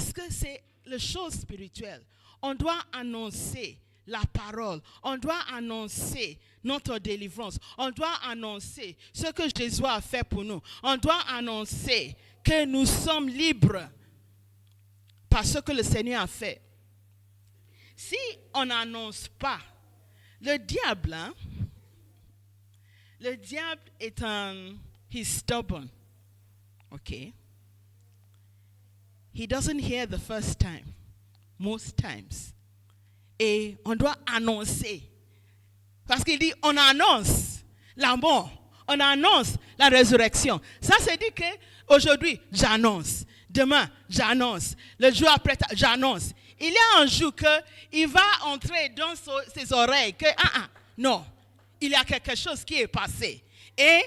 Parce que c'est les choses spirituelles. On doit annoncer la parole. On doit annoncer notre délivrance. On doit annoncer ce que Jésus a fait pour nous. On doit annoncer que nous sommes libres par ce que le Seigneur a fait. Si on n'annonce pas, le diable est he's stubborn. Okay? He doesn't hear the first time, most times. Et on doit annoncer. Parce qu'il dit, on annonce la mort, on annonce la résurrection. Ça, c'est dit que aujourd'hui, j'annonce. Demain, j'annonce. Le jour après, j'annonce. Il y a un jour qu'il va entrer dans ses oreilles que, non, il y a quelque chose qui est passé. Et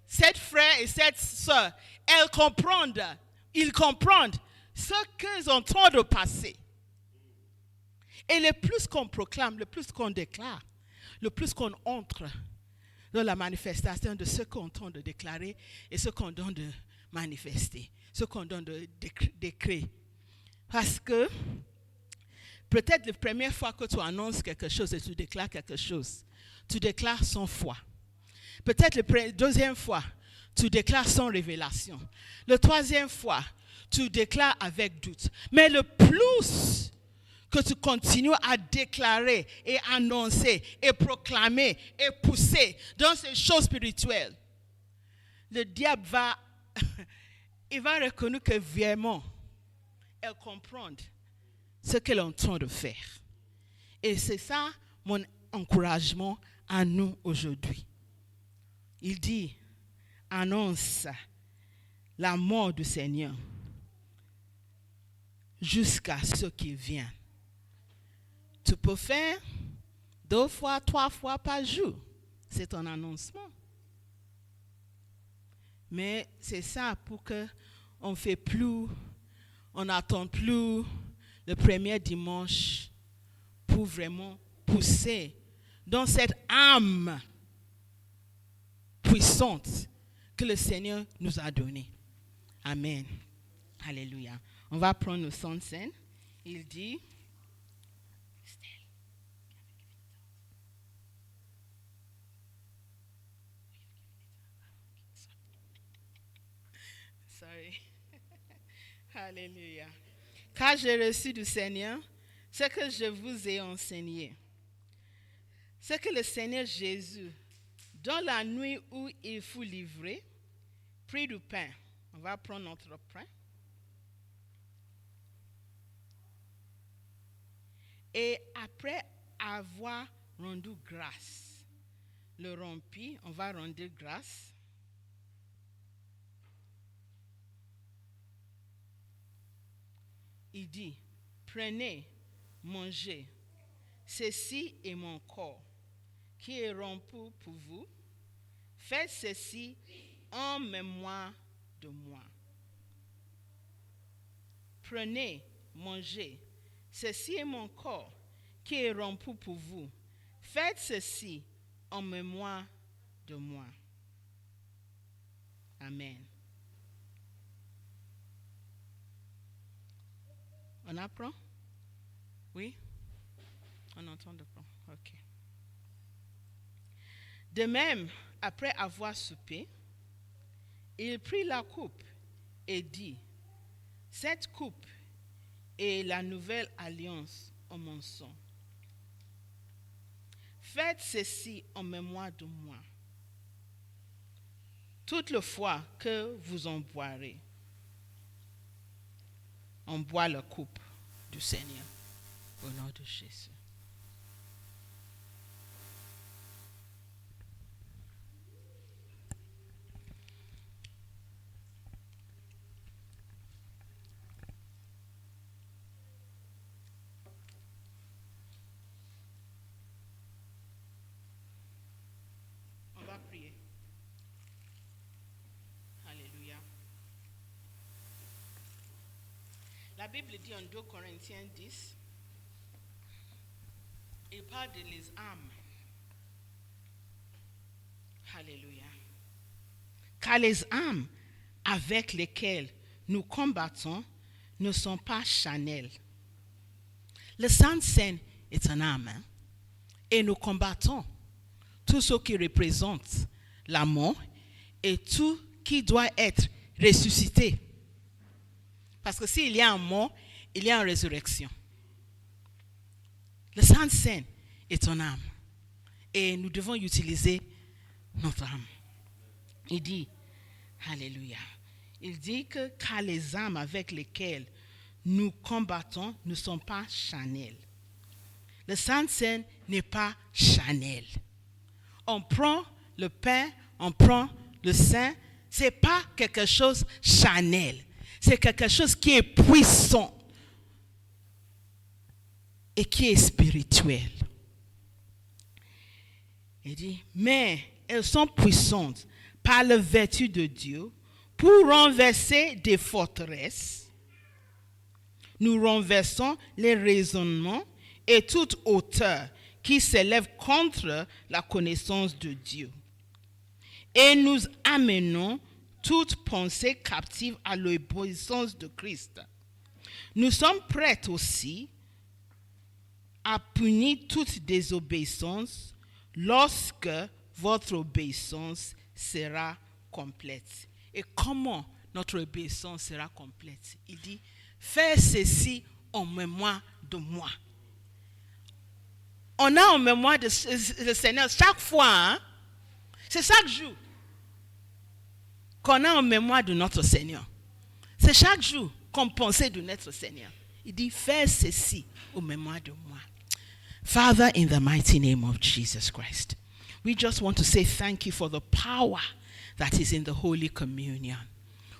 cette frère et cette soeur, ils comprennent ce qu'ils sont en train de passer. Et le plus qu'on proclame, le plus qu'on déclare, le plus qu'on entre dans la manifestation de ce qu'on tente de déclarer et ce qu'on donne de manifester, ce qu'on donne de décrire. Parce que peut-être la première fois que tu annonces quelque chose et tu déclares quelque chose, tu déclares sans foi. Peut-être la deuxième fois, tu déclares sans révélation. La troisième fois, tu déclares avec doute. Mais le plus que tu continues à déclarer et annoncer et proclamer et pousser dans ces choses spirituelles, le diable il va reconnaître que vraiment, elle comprend ce qu'elle est en train de faire. Et c'est ça mon encouragement à nous aujourd'hui. Il dit, annonce la mort du Seigneur jusqu'à ce qu'il vienne. Tu peux faire 2 fois, 3 fois par jour. C'est ton annoncement. Mais c'est ça pour qu'on ne fait plus, on n'attend plus le premier dimanche pour vraiment pousser dans cette âme puissante que le Seigneur nous a donnée. Amen. Alléluia. On va prendre le son de scène. Il dit, sorry. Alléluia. Car j'ai reçu du Seigneur ce que je vous ai enseigné. Ce que le Seigneur Jésus, dans la nuit où il fut livré, prit du pain. On va prendre notre pain. Et après avoir rendu grâce, le rompit, on va rendre grâce. Il dit, prenez, mangez, ceci est mon corps qui est rompu pour vous. Faites ceci en mémoire de moi. Prenez, mangez, ceci est mon corps qui est rompu pour vous. Faites ceci en mémoire de moi. Amen. On apprend? Oui? On entend de prendre. Ok. De même, après avoir soupé, il prit la coupe et dit, cette coupe est la nouvelle alliance en mon sang. Faites ceci en mémoire de moi. Toute la fois que vous en boirez, on boit la coupe du Seigneur au nom de Jésus. On va prier. Alléluia. La Bible dit en 2 Corinthiens 10, il parle de les âmes. Alléluia. Car les âmes avec lesquelles nous combattons ne sont pas charnels. Le sang saint est un âme, hein? Et nous combattons tout ce qui représente la mort et tout qui doit être ressuscité. Parce que s'il y a un mort, il y a une résurrection. Le sang saint est un âme. Et nous devons utiliser notre âme. Il dit, Alléluia. Il dit que car les âmes avec lesquelles nous combattons ne sont pas charnelles. Le sang saint n'est pas charnel. On prend le pain, on prend le sang. Ce n'est pas quelque chose charnel. C'est quelque chose qui est puissant et qui est spirituel. Il dit, mais elles sont puissantes par la vertu de Dieu pour renverser des forteresses. Nous renversons les raisonnements et toute hauteur qui s'élève contre la connaissance de Dieu. Et nous amenons toute pensée captive à l'obéissance de Christ. Nous sommes prêts aussi à punir toute désobéissance lorsque votre obéissance sera complète. Et comment notre obéissance sera complète? Il dit, fais ceci en mémoire de moi. On a en mémoire le Seigneur chaque fois, hein? C'est chaque jour qu'on a en mémoire de notre Seigneur. C'est chaque jour qu'on pensait de notre Seigneur. Il dit, fais ceci en mémoire de moi. Father, in the mighty name of Jesus Christ, we just want to say thank you for the power that is in the Holy Communion.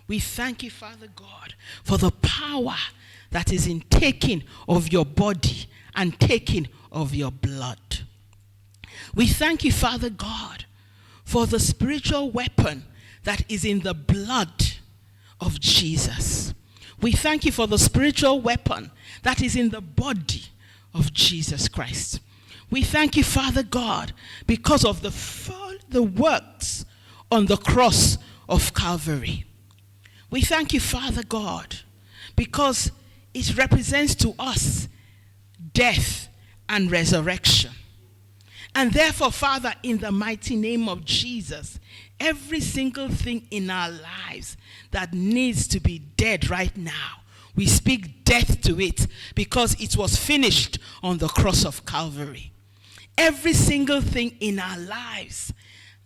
We thank you, Father God, for the power that is in taking of your body and taking of your blood. We thank you, Father God, for the spiritual weapon that is in the blood of Jesus. We thank you for the spiritual weapon that is in the body of Jesus Christ. We thank you, Father God, because of the works on the cross of Calvary. We thank you, Father God, because it represents to us death and resurrection. And therefore, Father, in the mighty name of Jesus, every single thing in our lives that needs to be dead right now, we speak death to it because it was finished on the cross of Calvary. Every single thing in our lives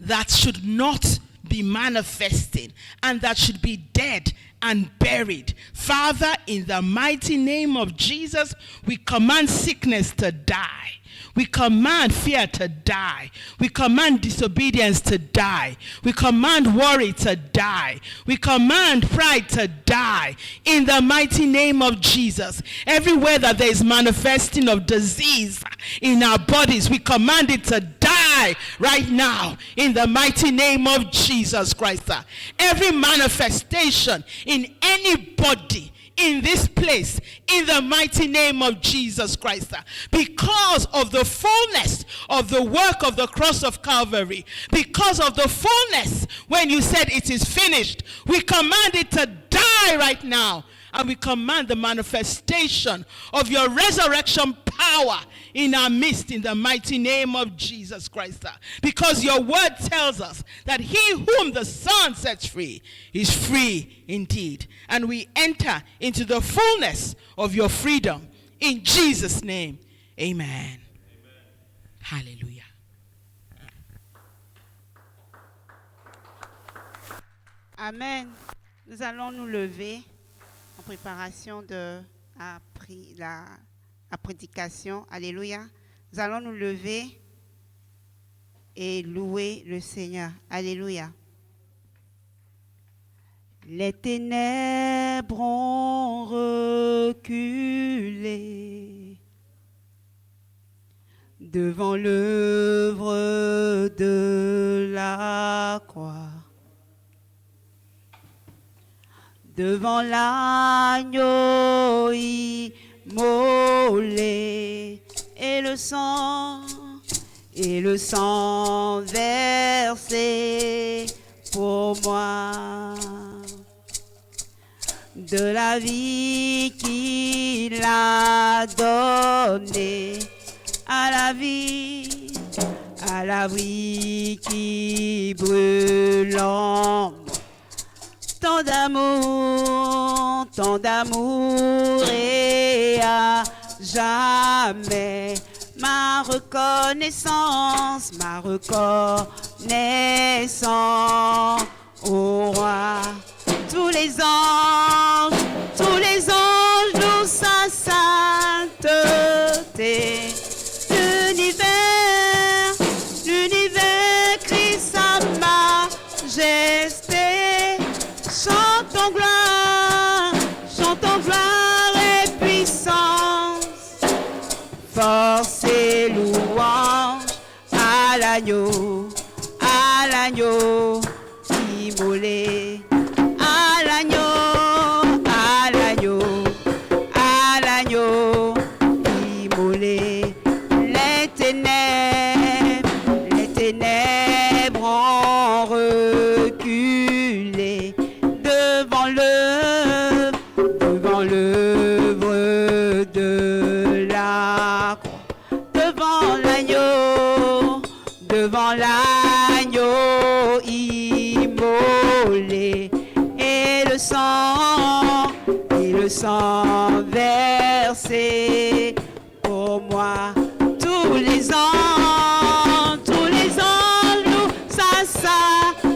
that should not be manifesting and that should be dead and buried, Father, in the mighty name of Jesus, we command sickness to die. We command fear to die. We command disobedience to die. We command worry to die. We command pride to die. In the mighty name of Jesus. Everywhere that there is manifesting of disease in our bodies, we command it to die right now. In the mighty name of Jesus Christ. Every manifestation in anybody in this place, in the mighty name of Jesus Christ, because of the fullness of the work of the cross of Calvary, because of the fullness when you said it is finished, we command it to die right now, and we command the manifestation of your resurrection power in our midst in the mighty name of Jesus Christ. Because your word tells us that he whom the Son sets free is free indeed. And we enter into the fullness of your freedom in Jesus' name. Amen. Amen. Hallelujah. Amen. Nous allons nous lever en préparation de la prédication. Alléluia. Nous allons nous lever et louer le Seigneur. Alléluia. Les ténèbres ont reculé devant l'œuvre de la croix. Devant l'agneau immolé et le sang versé pour moi. de la vie qu'il a donnée à la vie, à l'abri qui brûle en moi. Tant d'amour et à jamais ma reconnaissance au roi. Tous les anges louent sa sainteté. L'univers crie sa majesté. Chantons gloire et puissance. Force et louange à l'agneau immolé. À l'agneau immolé. Les ténèbres ont reculé devant l'œuvre de la croix, devant l'agneau immolé, et le sang versé pour moi. Tous les anges louent sa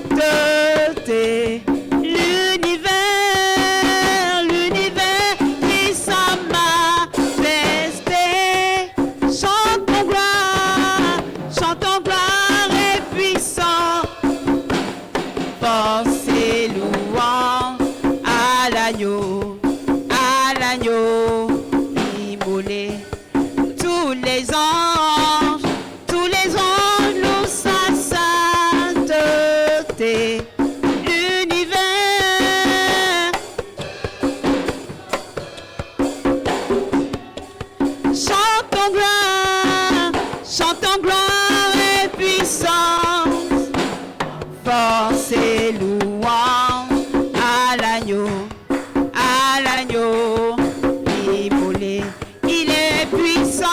sainteté. L'univers et sa majesté. Chantons gloire et puissance. Force et louange à l'agneau immolé. Tous les anges louent sa sainteté. L'univers. Chantons gloire et puissance. Force et louange à l'agneau immolé. Il est puissant.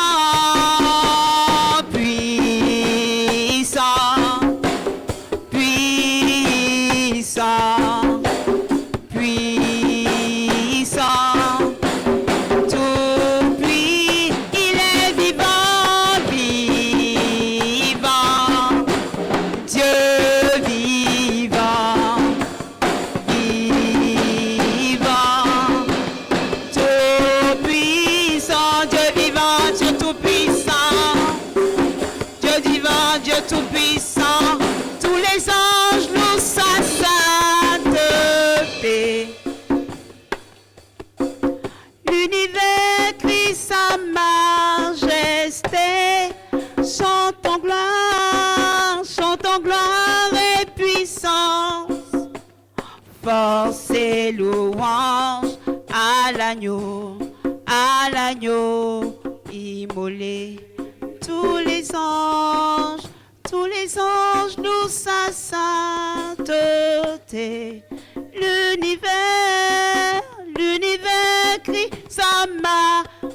Tout-puissant, tous les anges louent sa sainteté. L'univers crie sa majesté. Chantons gloire et puissance. Force et louange à l'agneau immolé. Tous les anges louent sa sainteté. L'univers crie sa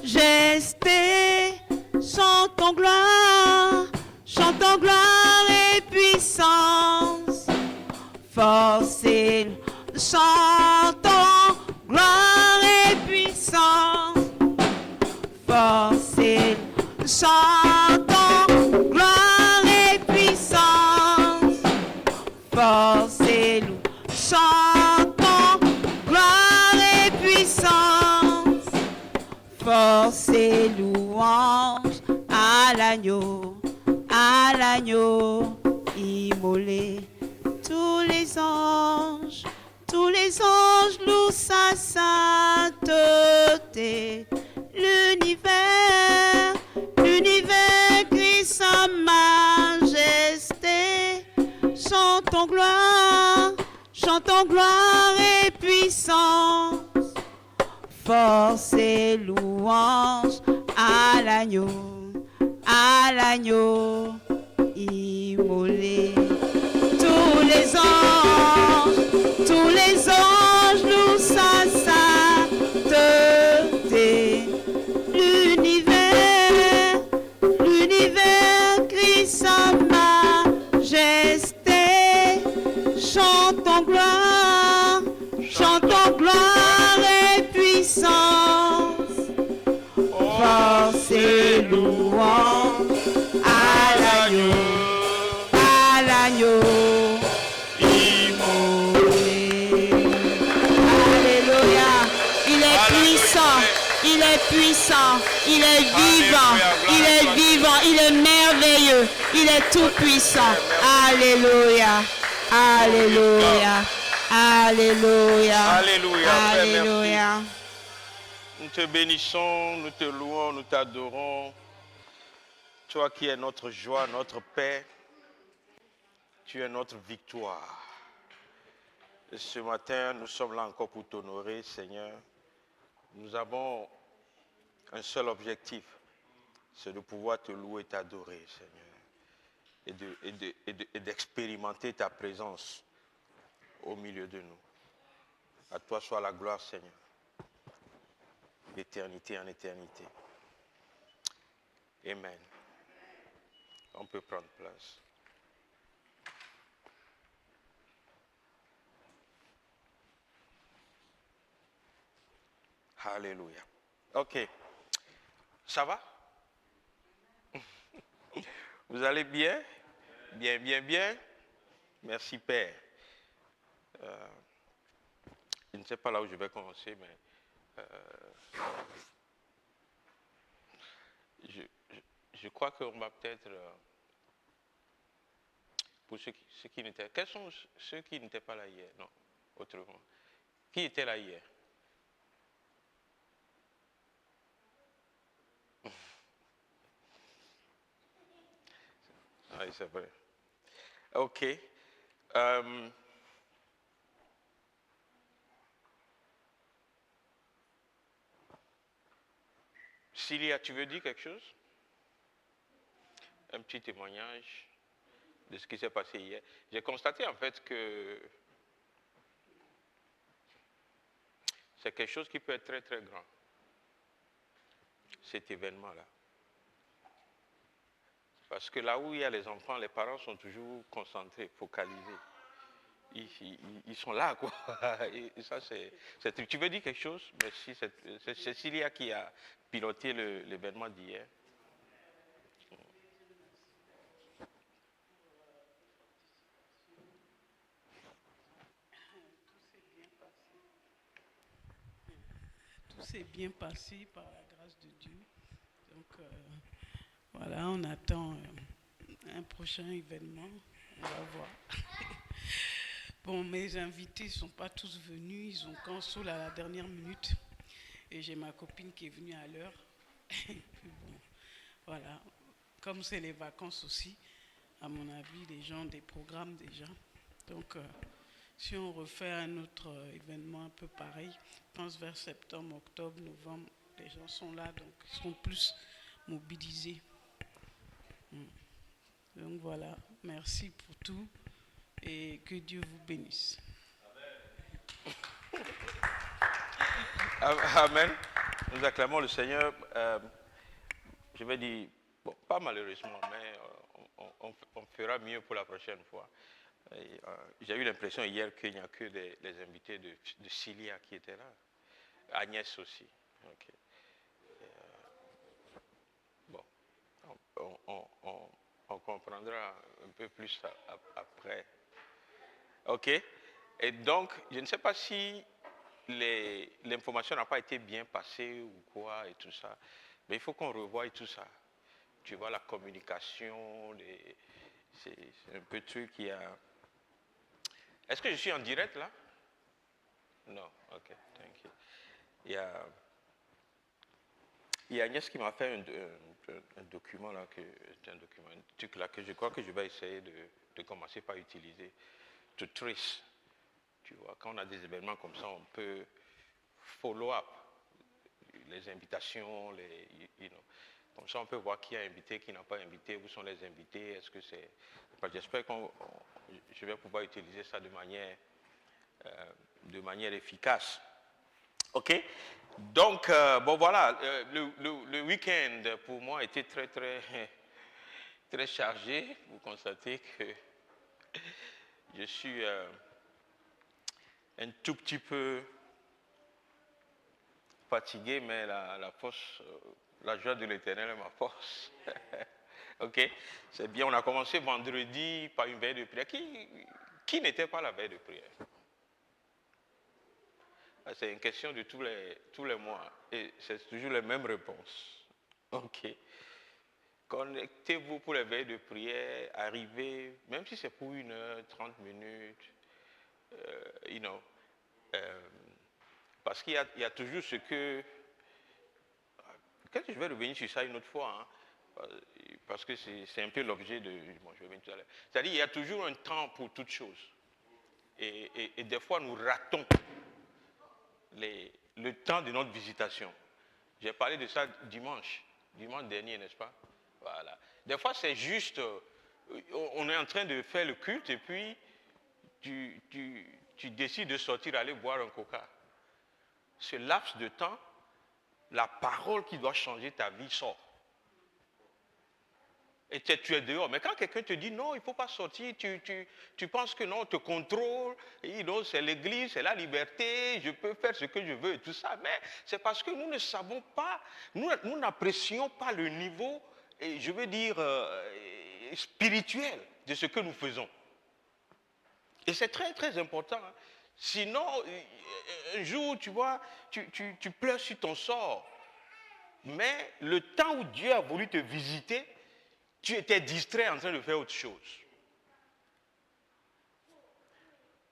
majesté. Chantons gloire et puissance. Force et chantons gloire et puissance. Force et chantons gloire et puissance. Force et chantons gloire et puissance. Force et louange à l'agneau immolé. Tous les anges louent sa sainteté. L'univers crie sa majesté. Chantons gloire et puissance. Force et louange à l'agneau immolé. Tous les anges louent sa sainteté. Il est puissant, il est vivant, il est vivant, il est merveilleux, il est tout puissant. Alléluia, alléluia, alléluia, Alléluia. Père, merci. alléluia. Nous te bénissons, nous te louons, nous t'adorons. Toi qui es notre joie, notre paix, tu es notre victoire. Et ce matin, nous sommes là encore pour t'honorer, Seigneur. Nous avons un seul objectif, c'est de pouvoir te louer et t'adorer, Seigneur, et d'expérimenter ta présence au milieu de nous. À toi soit la gloire, Seigneur, d'éternité en éternité. Amen. On peut prendre place. Alléluia. Ok. Ça va? Vous allez bien? Bien, bien, bien. Merci, Père. Je ne sais pas là où je vais commencer, mais je crois qu'on va peut-être... pour ceux qui n'étaient... Quels sont ceux qui n'étaient pas là hier? Non, autrement. Qui était là hier? Oui, c'est vrai. Ok. Cilia, tu veux dire quelque chose? Un petit témoignage de ce qui s'est passé hier. J'ai constaté en fait que c'est quelque chose qui peut être très très grand, cet événement-là. Parce que là où il y a les enfants, les parents sont toujours concentrés, focalisés. Ils sont là, quoi. Et ça, c'est... Tu veux dire quelque chose? Merci. C'est Cécilia qui a piloté l'événement d'hier. Tout s'est bien passé par la grâce de Dieu. Donc, voilà, on attend un prochain événement. On va voir. Bon, mes invités ne sont pas tous venus. Ils ont cancellé à la dernière minute. Et j'ai ma copine qui est venue à l'heure. Et puis bon, voilà. Comme c'est les vacances aussi, à mon avis, les gens ont des programmes déjà. Donc, si on refait un autre événement un peu pareil, je pense vers septembre, octobre, novembre, les gens sont là, donc ils seront plus mobilisés. Donc voilà, merci pour tout et que Dieu vous bénisse. Amen. Nous acclamons le Seigneur. Je vais dire, bon, pas malheureusement, mais on fera mieux pour la prochaine fois. J'ai eu l'impression hier qu'il n'y a que les invités de Cilia qui étaient là. Agnès aussi. Okay. Bon, on comprendra un peu plus après. Ok. Et donc, je ne sais pas si l'information n'a pas été bien passée ou quoi et tout ça. Mais il faut qu'on revoie tout ça. Tu vois, la communication, c'est un peu de truc qui a... Est-ce que je suis en direct là? Non, ok, thank you. Il y a Agnès qui m'a fait un document là, un truc là que je crois que je vais essayer de commencer par utiliser. To trace. Tu vois, quand on a des événements comme ça, on peut follow up les invitations, comme ça on peut voir qui a invité, qui n'a pas invité, où sont les invités, est-ce que c'est... Enfin, j'espère que je vais pouvoir utiliser ça de manière efficace. Ok? Donc, bon voilà, le week-end pour moi était très très très chargé. Vous constatez que je suis un tout petit peu fatigué, mais la force, la joie de l'Éternel est ma force. Ok, c'est bien. On a commencé vendredi par une veille de prière. Qui n'était pas la veille de prière? C'est une question de tous les mois. Et c'est toujours les mêmes réponses. OK. Connectez-vous pour les veilles de prière, arrivez, même si c'est pour 1 heure, 30 minutes, you know, parce qu'il y a toujours ce que... Peut-être que je vais revenir sur ça une autre fois, hein, parce que c'est un peu l'objet de... Bon, je vais revenir tout à l'heure. C'est-à-dire qu'il y a toujours un temps pour toute chose. Et des fois, nous ratons le temps de notre visitation. J'ai parlé de ça dimanche dernier, n'est-ce pas? Voilà. Des fois, c'est juste, on est en train de faire le culte et puis tu décides de sortir, aller boire un coca. Ce laps de temps, la parole qui doit changer ta vie sort. Et tu es dehors. Mais quand quelqu'un te dit non, il ne faut pas sortir, tu penses que non, on te contrôle, c'est l'église, c'est la liberté, je peux faire ce que je veux et tout ça. Mais c'est parce que nous ne savons pas, nous n'apprécions pas le niveau, et je veux dire, spirituel de ce que nous faisons. Et c'est très, très important. Hein. Sinon, un jour, tu vois, tu pleures sur ton sort. Mais le temps où Dieu a voulu te visiter, tu étais distrait en train de faire autre chose.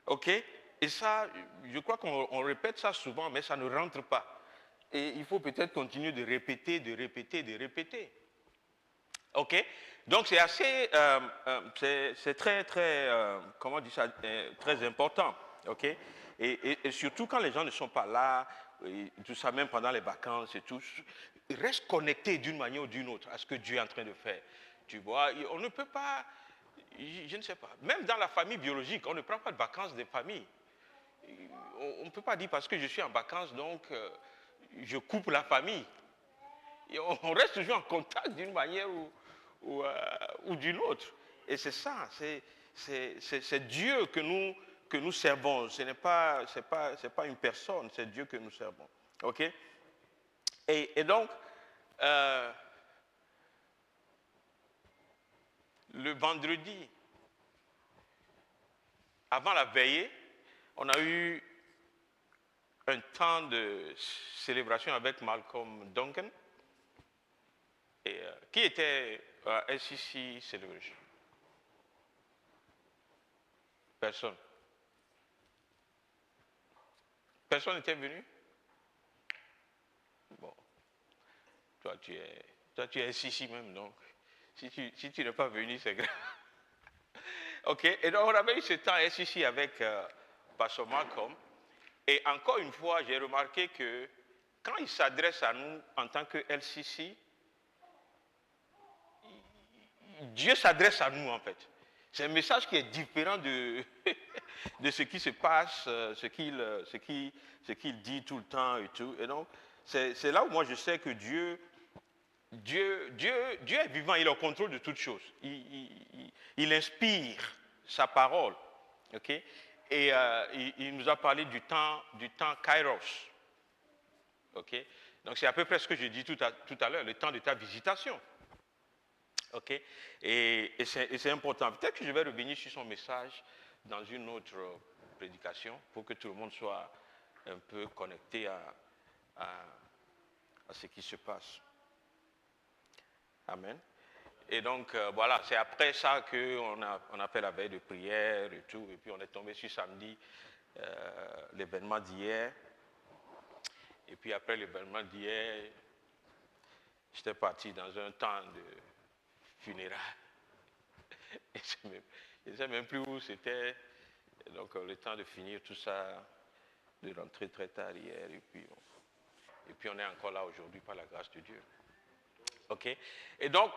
OK? Et ça, je crois qu'on répète ça souvent, mais ça ne rentre pas. Et il faut peut-être continuer de répéter. OK? Donc c'est assez, c'est très, très, comment on dit ça, très important. OK? Et surtout quand les gens ne sont pas là, et tout ça, même pendant les vacances et tout, reste connecté d'une manière ou d'une autre à ce que Dieu est en train de faire. Tu vois, on ne peut pas, je ne sais pas, même dans la famille biologique, on ne prend pas de vacances des familles. On ne peut pas dire parce que je suis en vacances, donc je coupe la famille. Et on reste toujours en contact d'une manière ou d'une autre. Et c'est ça, c'est Dieu que nous servons. Ce n'est pas une personne, c'est Dieu que nous servons. OK? Et donc, le vendredi, avant la veillée, on a eu un temps de célébration avec Malcolm Duncan, qui était à SCC Celebration. Personne. Personne n'était venu? Bon. Toi, tu es SCC même, donc. Si tu n'es pas venu, c'est grave. OK. Et donc, on avait eu ce temps SCC avec Pastor Malcolm. Et encore une fois, j'ai remarqué que quand il s'adresse à nous en tant que LCC, Dieu s'adresse à nous en fait. C'est un message qui est différent de ce qui se passe, ce qu'il dit tout le temps et tout. Et donc, c'est là où moi je sais que Dieu est vivant, il est au contrôle de toutes choses. Il inspire sa parole. Okay? Et il nous a parlé du temps Kairos. Okay? Donc c'est à peu près ce que j'ai dit tout à l'heure, le temps de ta visitation. Okay? Et c'est important. Peut-être que je vais revenir sur son message dans une autre prédication pour que tout le monde soit un peu connecté à ce qui se passe. Amen. Et donc, voilà, c'est après ça qu'on a fait la veille de prière et tout. Et puis, on est tombé sur samedi, l'événement d'hier. Et puis, après l'événement d'hier, j'étais parti dans un temps de funérailles. Et je ne sais même plus où c'était. Et donc, le temps de finir tout ça, de rentrer très tard hier. Et puis, on est encore là aujourd'hui par la grâce de Dieu. OK? Et donc,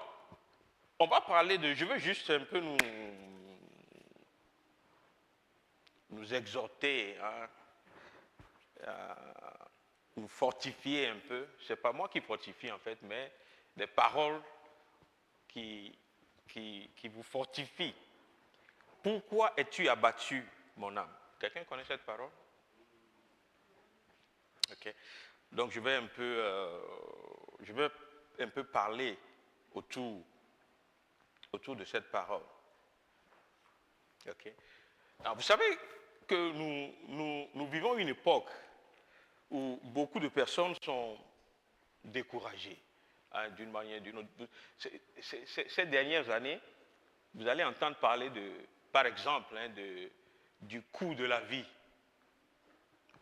on va parler je veux juste un peu nous exhorter, hein, nous fortifier un peu. Ce n'est pas moi qui fortifie en fait, mais des paroles qui vous fortifient. Pourquoi es-tu abattu, mon âme? Quelqu'un connaît cette parole? OK. Donc je vais un peu parler autour de cette parole. Okay. Alors, vous savez que nous vivons une époque où beaucoup de personnes sont découragées, hein, d'une manière ou d'une autre. Ces dernières années, vous allez entendre parler par exemple, hein, du coût de la vie.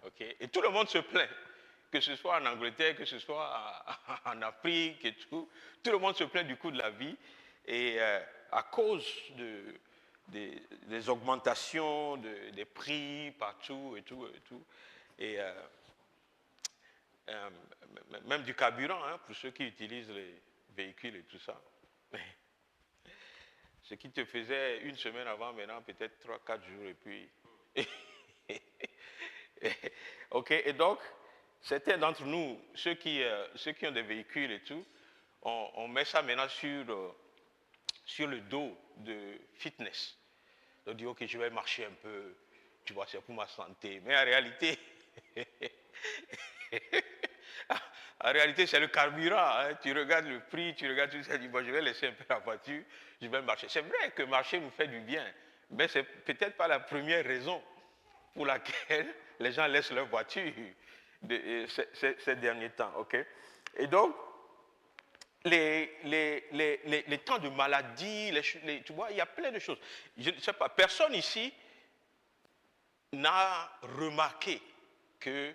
Okay? Et tout le monde se plaint, que ce soit en Angleterre, que ce soit en Afrique et tout. Tout le monde se plaint du coût de la vie. Et à cause des augmentations des prix partout et tout. Et même du carburant, hein, pour ceux qui utilisent les véhicules et tout ça. Ce qui te faisait une semaine avant, maintenant peut-être 3-4 jours et puis... Ok, et donc, certains d'entre nous, ceux qui ont des véhicules et tout, on met ça maintenant sur le dos de fitness. On dit, ok, je vais marcher un peu, tu vois, c'est pour ma santé. Mais en réalité, c'est le carburant. Hein. Tu regardes le prix, tu regardes tout ça, tu dis, bon, je vais laisser un peu la voiture, je vais marcher. C'est vrai que marcher nous fait du bien, mais c'est peut-être pas la première raison pour laquelle les gens laissent leur voiture ces derniers temps. Okay? Et donc, les temps de maladie, tu vois, il y a plein de choses. Je ne sais pas, personne ici n'a remarqué que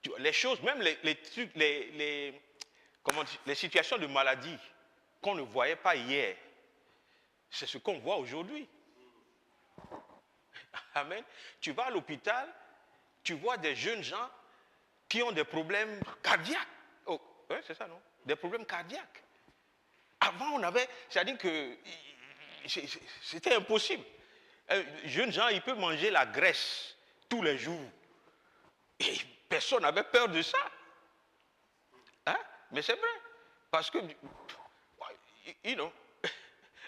tu vois, les choses, même les situations de maladie qu'on ne voyait pas hier, c'est ce qu'on voit aujourd'hui. Amen. Tu vas à l'hôpital, tu vois des jeunes gens qui ont des problèmes cardiaques. Oh, ouais, c'est ça, non? Des problèmes cardiaques. Avant, on avait... C'est-à-dire que c'était impossible. Un jeune gens, il peut manger la graisse tous les jours. Et personne n'avait peur de ça. Hein? Mais c'est vrai. Parce que, you know,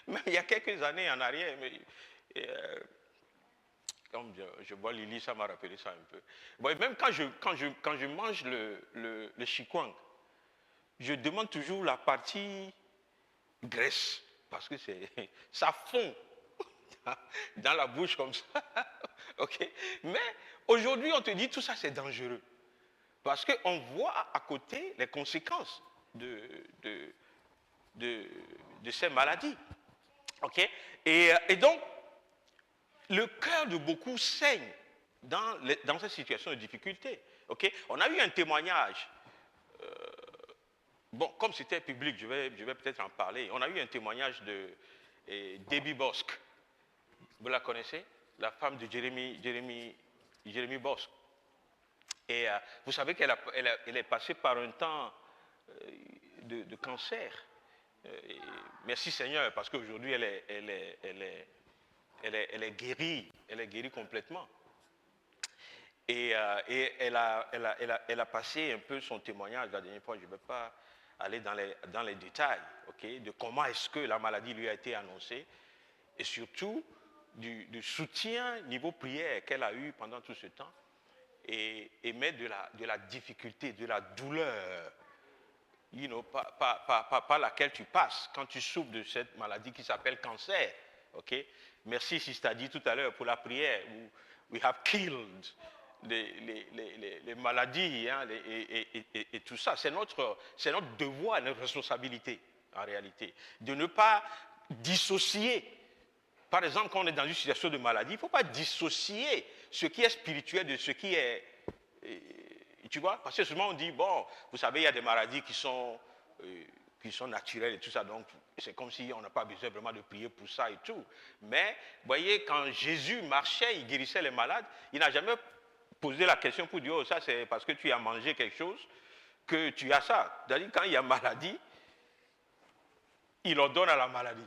même il y a quelques années en arrière, comme je vois Lily, ça m'a rappelé ça un peu. Bon, même quand je mange le chikwang, je demande toujours la partie graisse, parce que ça fond dans la bouche comme ça. Okay? Mais aujourd'hui, on te dit tout ça, c'est dangereux. Parce qu'on voit à côté les conséquences de ces maladies. Okay? Et donc, le cœur de beaucoup saigne dans cette situation de difficulté. Okay? On a eu un témoignage, bon, comme c'était public, je vais peut-être en parler. On a eu un témoignage de Debbie Bosque. Vous la connaissez? La femme de Jérémie Bosque. Et vous savez qu'elle est passée par un temps de cancer. Merci Seigneur, parce qu'aujourd'hui, elle est guérie. Elle est guérie complètement. Et elle a passé un peu son témoignage la dernière fois. Je ne vais pas aller dans les détails, okay, de comment est-ce que la maladie lui a été annoncée. Et surtout, du soutien niveau prière qu'elle a eu pendant tout ce temps. Et même de la difficulté, de la douleur, you know, par laquelle tu passes quand tu souffres de cette maladie qui s'appelle cancer. Okay? Merci, Sister dit tout à l'heure, pour la prière. We have killed les maladies, hein, et tout ça. C'est notre devoir, notre responsabilité, en réalité, de ne pas dissocier. Par exemple, quand on est dans une situation de maladie, il ne faut pas dissocier ce qui est spirituel de ce qui est... Tu vois, parce que souvent on dit, bon, vous savez, il y a des maladies qui sont naturelles et tout ça, donc c'est comme si on n'a pas besoin vraiment de prier pour ça et tout. Mais, vous voyez, quand Jésus marchait, il guérissait les malades, il n'a jamais posé la question pour dire, oh, ça c'est parce que tu as mangé quelque chose que tu as ça. C'est-à-dire, quand il y a maladie, il ordonne à la maladie.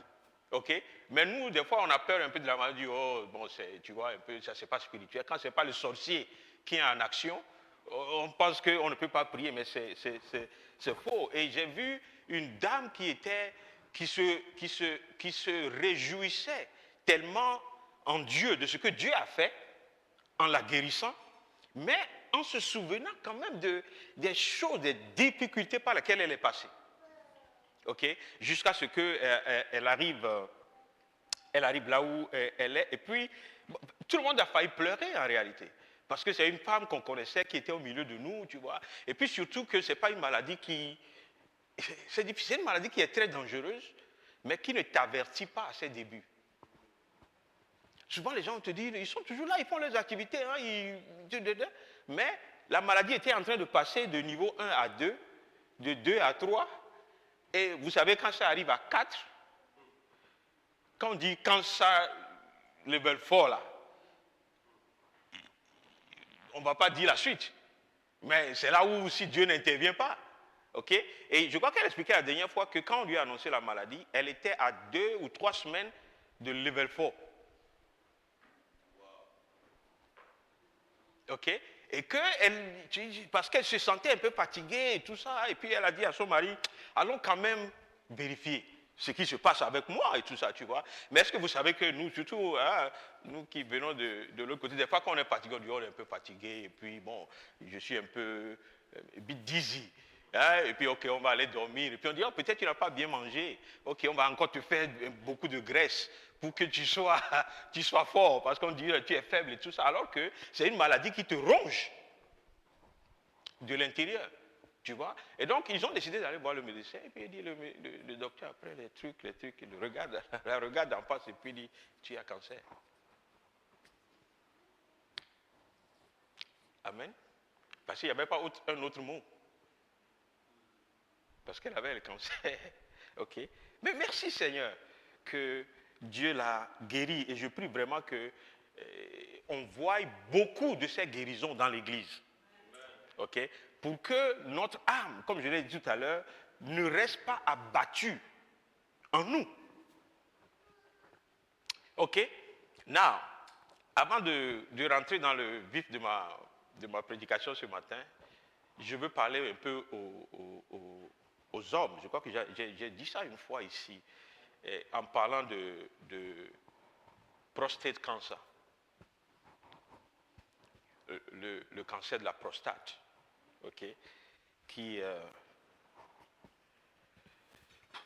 Okay? Mais nous, des fois, on a peur un peu de la maladie. Oh, bon, tu vois, un peu, ça, c'est pas spirituel. Quand c'est pas le sorcier qui est en action, on pense qu'on ne peut pas prier, mais c'est faux. Et j'ai vu une dame qui se réjouissait tellement en Dieu de ce que Dieu a fait en la guérissant, mais en se souvenant quand même des choses, des difficultés par lesquelles elle est passée. Okay? Jusqu'à ce qu'elle arrive là où elle est. Et puis, tout le monde a failli pleurer en réalité. Parce que c'est une femme qu'on connaissait qui était au milieu de nous, tu vois. Et puis surtout que ce n'est pas une maladie qui... C'est difficile, c'est une maladie qui est très dangereuse, mais qui ne t'avertit pas à ses débuts. Souvent, les gens te disent, ils sont toujours là, ils font leurs activités, hein, mais la maladie était en train de passer de niveau 1 à 2, de 2 à 3, et vous savez, quand ça arrive à 4, quand on dit quand ça level 4 là, on ne va pas dire la suite. Mais c'est là où si Dieu n'intervient pas. Ok? Et je crois qu'elle expliquait la dernière fois que quand on lui a annoncé la maladie, elle était à 2 ou 3 semaines de level 4. Ok? Et parce qu'elle se sentait un peu fatiguée et tout ça, et puis elle a dit à son mari, allons quand même vérifier ce qui se passe avec moi et tout ça, tu vois. Mais est-ce que vous savez que nous, surtout, hein, nous qui venons de l'autre côté, des fois quand on est fatigué, on dit on est un peu fatigué, et puis bon, je suis un peu bit dizzy. Hein, et puis ok, on va aller dormir, et puis on dit oh, peut-être tu n'as pas bien mangé, ok, on va encore te faire beaucoup de graisse pour que tu sois fort, parce qu'on dit tu es faible et tout ça, alors que c'est une maladie qui te ronge de l'intérieur. Tu vois? Et donc, ils ont décidé d'aller voir le médecin. Et puis, il dit, le docteur, après, les trucs, il regarde en face et puis il dit, tu as cancer. Amen. Parce qu'il n'y avait pas un autre mot. Parce qu'elle avait le cancer. Ok? Mais merci Seigneur que Dieu l'a guérie. Et je prie vraiment qu'on voie beaucoup de ces guérisons dans l'Église. Ok? Pour que notre âme, comme je l'ai dit tout à l'heure, ne reste pas abattue en nous. Ok? Now, avant de rentrer dans le vif de ma prédication ce matin, je veux parler un peu aux hommes. Je crois que j'ai dit ça une fois ici, en parlant de prostate cancer. Le cancer de la prostate. Ok, je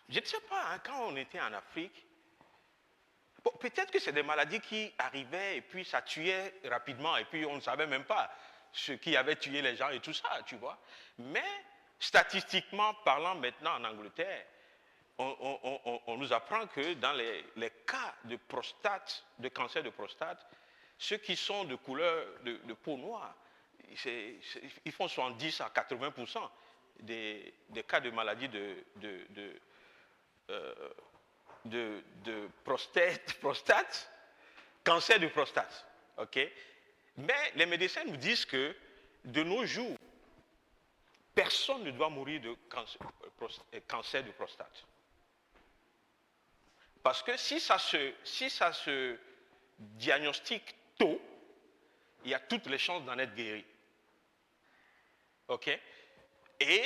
ne sais pas, hein, quand on était en Afrique, bon, peut-être que c'est des maladies qui arrivaient et puis ça tuait rapidement et puis on ne savait même pas ce qui avait tué les gens et tout ça, tu vois. Mais statistiquement parlant maintenant en Angleterre, on nous apprend que dans les cas de prostate, de cancer de prostate, ceux qui sont de couleur de peau noire, ils font 70 à 80% des cas de maladie de prostate, cancer de prostate. Okay? Mais les médecins nous disent que de nos jours, personne ne doit mourir de cancer de prostate. Parce que si ça se diagnostique tôt, il y a toutes les chances d'en être guéri. Ok? Et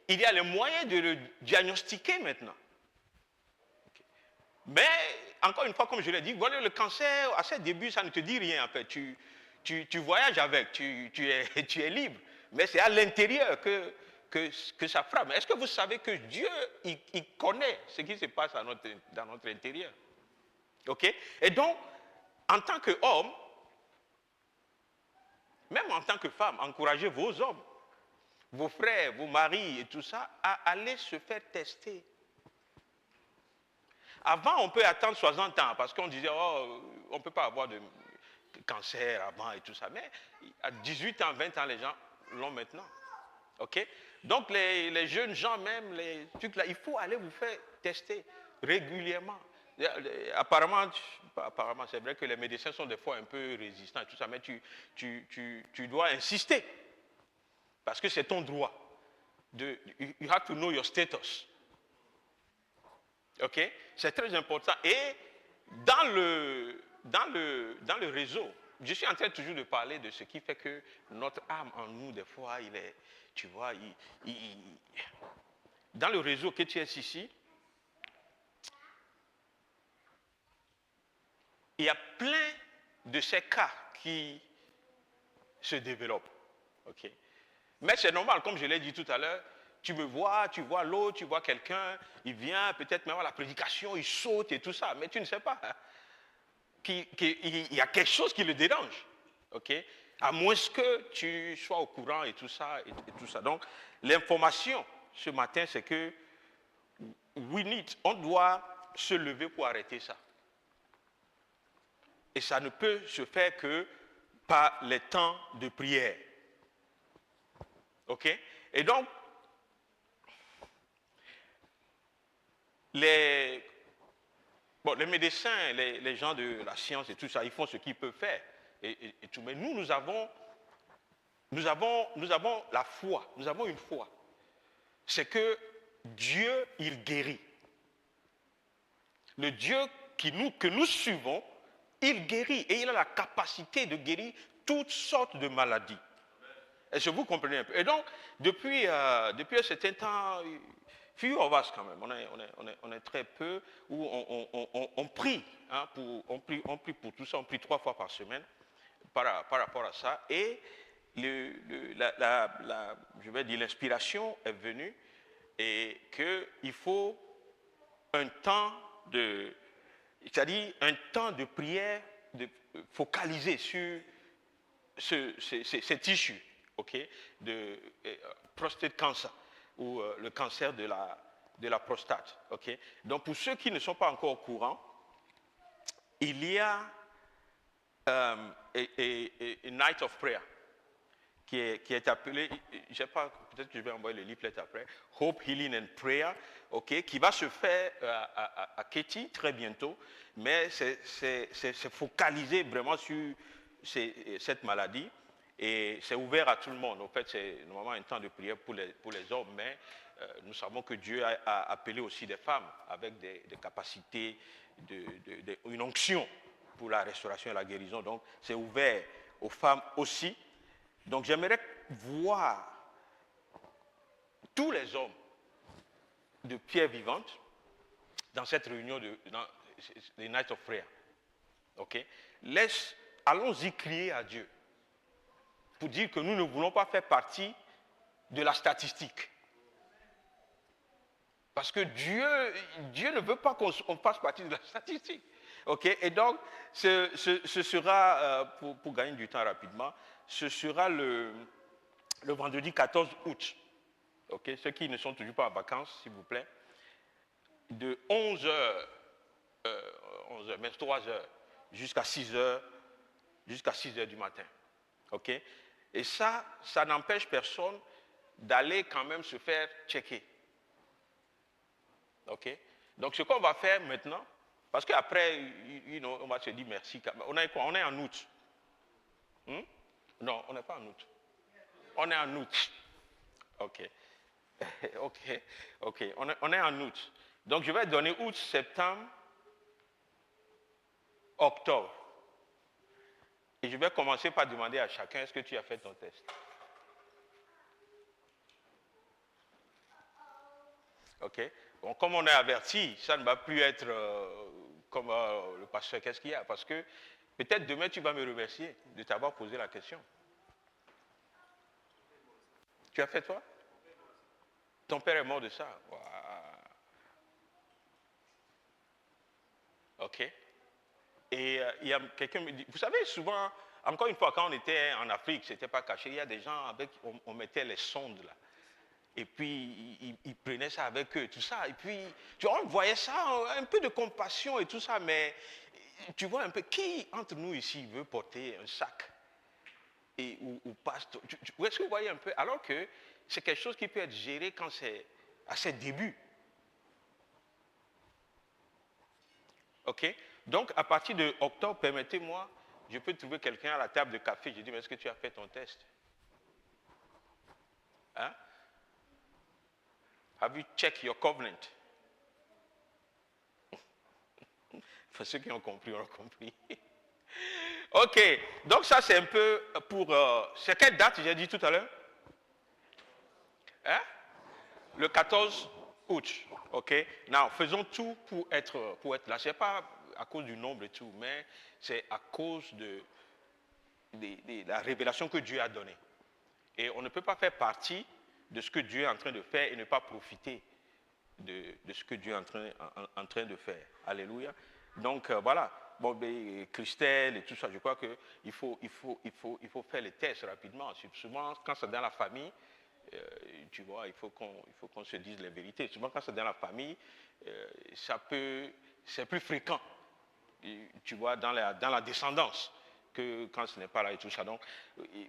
il y a les moyens de le diagnostiquer maintenant. Okay. Mais, encore une fois, comme je l'ai dit, voilà, le cancer, à ses débuts, ça ne te dit rien. En fait. Tu voyages avec, tu es libre. Mais c'est à l'intérieur que ça frappe. Est-ce que vous savez que Dieu, il connaît ce qui se passe dans notre intérieur? Ok? Et donc, en tant qu'homme, même en tant que femme, encouragez vos hommes, vos frères, vos maris et tout ça, à aller se faire tester. Avant, on peut attendre 60 ans parce qu'on disait, oh, on ne peut pas avoir de cancer avant et tout ça. Mais à 18 ans, 20 ans, les gens l'ont maintenant. Ok? Donc, les jeunes gens même, les trucs là, il faut aller vous faire tester régulièrement. Apparemment, c'est vrai que les médecins sont des fois un peu résistants et tout ça, mais tu dois insister. Parce que c'est ton droit. You have to know your status. Ok? C'est très important. Et dans le réseau, je suis en train toujours de parler de ce qui fait que notre âme en nous, des fois, il est, tu vois, dans le réseau que tu es ici, il y a plein de ces cas qui se développent. Ok? Mais c'est normal, comme je l'ai dit tout à l'heure, tu me vois, tu vois l'autre, tu vois quelqu'un, il vient, peut-être même à la prédication, il saute et tout ça, mais tu ne sais pas qu'il y a quelque chose qui le dérange. Okay? À moins que tu sois au courant et tout ça. Et tout ça. Donc, l'information ce matin, c'est que on doit se lever pour arrêter ça. Et ça ne peut se faire que par les temps de prière. OK? Et donc, les médecins, les gens de la science et tout ça, ils font ce qu'ils peuvent faire. Et tout. Mais nous avons la foi, nous avons une foi. C'est que Dieu, il guérit. Le Dieu que nous suivons, il guérit et il a la capacité de guérir toutes sortes de maladies. Est-ce que vous comprenez un peu? Et donc, depuis un certain temps, few of us quand même, on est très peu, où on prie, hein, on prie pour tout ça, on prie 3 fois par semaine par rapport à ça. Et je vais dire, l'inspiration est venue et qu'il faut un temps c'est-à-dire un temps de prière focalisé sur cet issue, ok, de prostate cancer ou le cancer de la prostate, ok. Donc pour ceux qui ne sont pas encore au courant, il y a a night of prayer qui est appelé, je sais pas, peut-être que je vais envoyer le leaflet après, Hope, Healing and Prayer, ok, qui va se faire à Katy très bientôt, mais c'est focalisé vraiment sur cette maladie et c'est ouvert à tout le monde. En fait, c'est normalement un temps de prière pour les hommes, mais nous savons que Dieu a appelé aussi des femmes avec des capacités, une onction pour la restauration et la guérison. Donc, c'est ouvert aux femmes aussi. Donc, j'aimerais voir tous les hommes de pierre vivante dans cette réunion dans les Night of Prayer. Ok? Allons-y crier à Dieu pour dire que nous ne voulons pas faire partie de la statistique. Parce que Dieu ne veut pas qu'on fasse partie de la statistique. Ok? Et donc, ce sera, pour gagner du temps rapidement, ce sera le vendredi 14 août. Ok? Ceux qui ne sont toujours pas en vacances, s'il vous plaît, de 11h, 23h, jusqu'à 6h du matin. Ok? Et ça n'empêche personne d'aller quand même se faire checker. Ok? Donc ce qu'on va faire maintenant, parce qu'après, on va se dire merci. On est quoi? On est en août. Non, on n'est pas en août. On est en août. Ok. Ok. On est en août. Donc je vais donner août, septembre, octobre. Et je vais commencer par demander à chacun, est-ce que tu as fait ton test? Ok. Bon, comme on est averti, ça ne va plus être comme le pasteur, qu'est-ce qu'il y a? Parce que peut-être demain tu vas me remercier de t'avoir posé la question. Tu as fait toi? Ton père est mort de ça. Wow. Ok. Et il y a quelqu'un me dit, vous savez, souvent, encore une fois, quand on était en Afrique, ce n'était pas caché, il y a des gens avec, on mettait les sondes là. Et puis, ils prenaient ça avec eux, tout ça. Et puis, tu vois, on voyait ça, un peu de compassion et tout ça, mais tu vois un peu, qui entre nous ici veut porter un sac ou passe. Est-ce que vous voyez un peu? Alors que c'est quelque chose qui peut être géré quand c'est à ses débuts. Ok? Donc, à partir de octobre, permettez-moi, je peux trouver quelqu'un à la table de café. Je dis, mais est-ce que tu as fait ton test? Hein? Have you checked your covenant? Enfin, ceux qui ont compris, ont compris. Ok, donc ça c'est un peu pour... c'est quelle date j'ai dit tout à l'heure? Hein? Le 14 août. Ok, now faisons tout pour être là. Ce n'est pas à cause du nombre et tout, mais c'est à cause de la révélation que Dieu a donnée. Et on ne peut pas faire partie de ce que Dieu est en train de faire et ne pas profiter de ce que Dieu est en train de faire. Alléluia. Donc voilà. bon, Christelle et tout ça, je crois qu'il faut faire les tests rapidement. Souvent, quand c'est dans la famille, tu vois, il faut qu'on se dise les vérités. Souvent, quand c'est dans la famille, c'est plus fréquent, tu vois, dans la descendance, que quand ce n'est pas là et tout ça. Donc,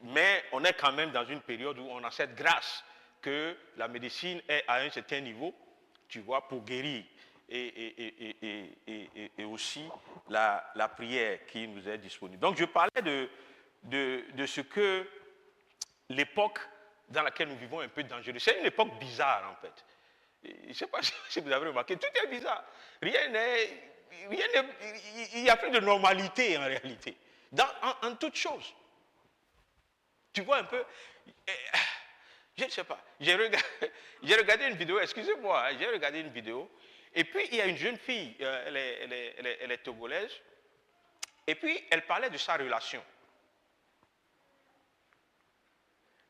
mais on est quand même dans une période où on a cette grâce que la médecine est à un certain niveau, tu vois, pour guérir. Et aussi la prière qui nous est disponible. Donc je parlais de ce que l'époque dans laquelle nous vivons est un peu dangereuse. C'est une époque bizarre en fait. Je ne sais pas si vous avez remarqué, tout est bizarre. Il n'y a plus de normalité en réalité, en toute chose. Tu vois un peu, je ne sais pas, j'ai regardé une vidéo, excusez-moi, j'ai regardé une vidéo. Et puis, il y a une jeune fille, elle est togolaise, et puis elle parlait de sa relation.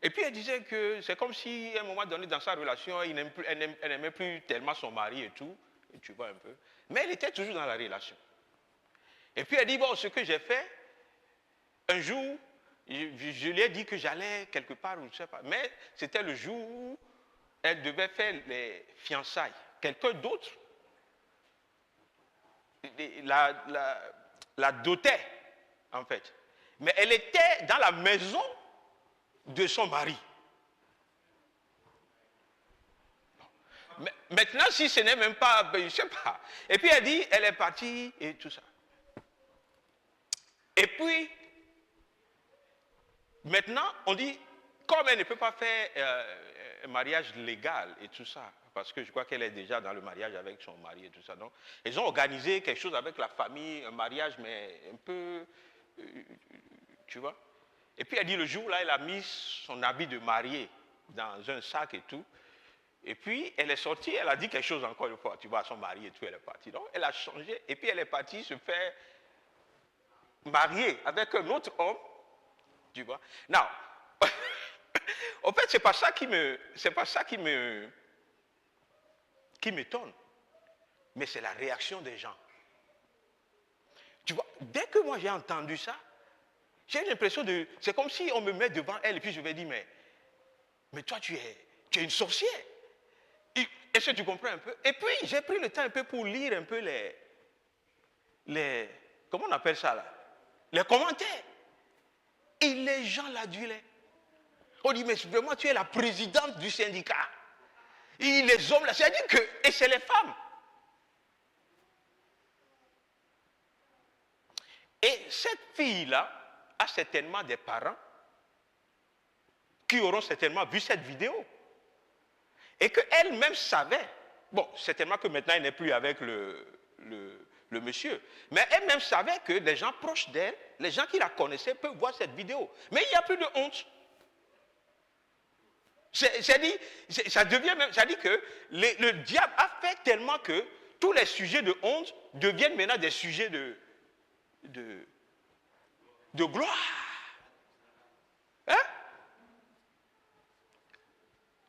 Et puis elle disait que c'est comme si, à un moment donné, dans sa relation, elle n'aimait plus tellement son mari et tout, et tu vois un peu. Mais elle était toujours dans la relation. Et puis elle dit, bon, ce que j'ai fait, un jour, je lui ai dit que j'allais quelque part, ou je ne sais pas, mais c'était le jour où elle devait faire les fiançailles. Quelqu'un d'autre la dotait, en fait. Mais elle était dans la maison de son mari. Maintenant, si ce n'est même pas, je ne sais pas. Et puis elle dit, elle est partie et tout ça. Et puis, maintenant, on dit, comme elle ne peut pas faire un mariage légal et tout ça, parce que je crois qu'elle est déjà dans le mariage avec son mari et tout ça. Donc, ils ont organisé quelque chose avec la famille, un mariage, mais un peu, tu vois. Et puis elle dit, le jour là, elle a mis son habit de mariée dans un sac et tout. Et puis elle est sortie, elle a dit quelque chose encore une fois, tu vois, à son mari et tout, elle est partie. Donc elle a changé, et puis elle est partie se faire marier avec un autre homme, tu vois. Non, en fait, c'est pas ça qui m'étonne, mais c'est la réaction des gens. Tu vois, dès que moi j'ai entendu ça, j'ai l'impression c'est comme si on me met devant elle et puis je vais dire, mais toi tu es une sorcière. Est-ce que tu comprends un peu? Et puis j'ai pris le temps un peu pour lire un peu les comment on appelle ça là? Les commentaires. Et les gens l'adulaient. On dit, mais vraiment tu es la présidente du syndicat. Et les hommes là, c'est-à-dire que, et c'est les femmes. Et cette fille-là a certainement des parents qui auront certainement vu cette vidéo. Et qu'elle-même savait, bon, certainement que maintenant elle n'est plus avec le monsieur, mais elle-même savait que les gens proches d'elle, les gens qui la connaissaient peuvent voir cette vidéo. Mais il n'y a plus de honte. Ça devient même, ça dit que le diable a fait tellement que tous les sujets de honte deviennent maintenant des sujets de gloire. Hein?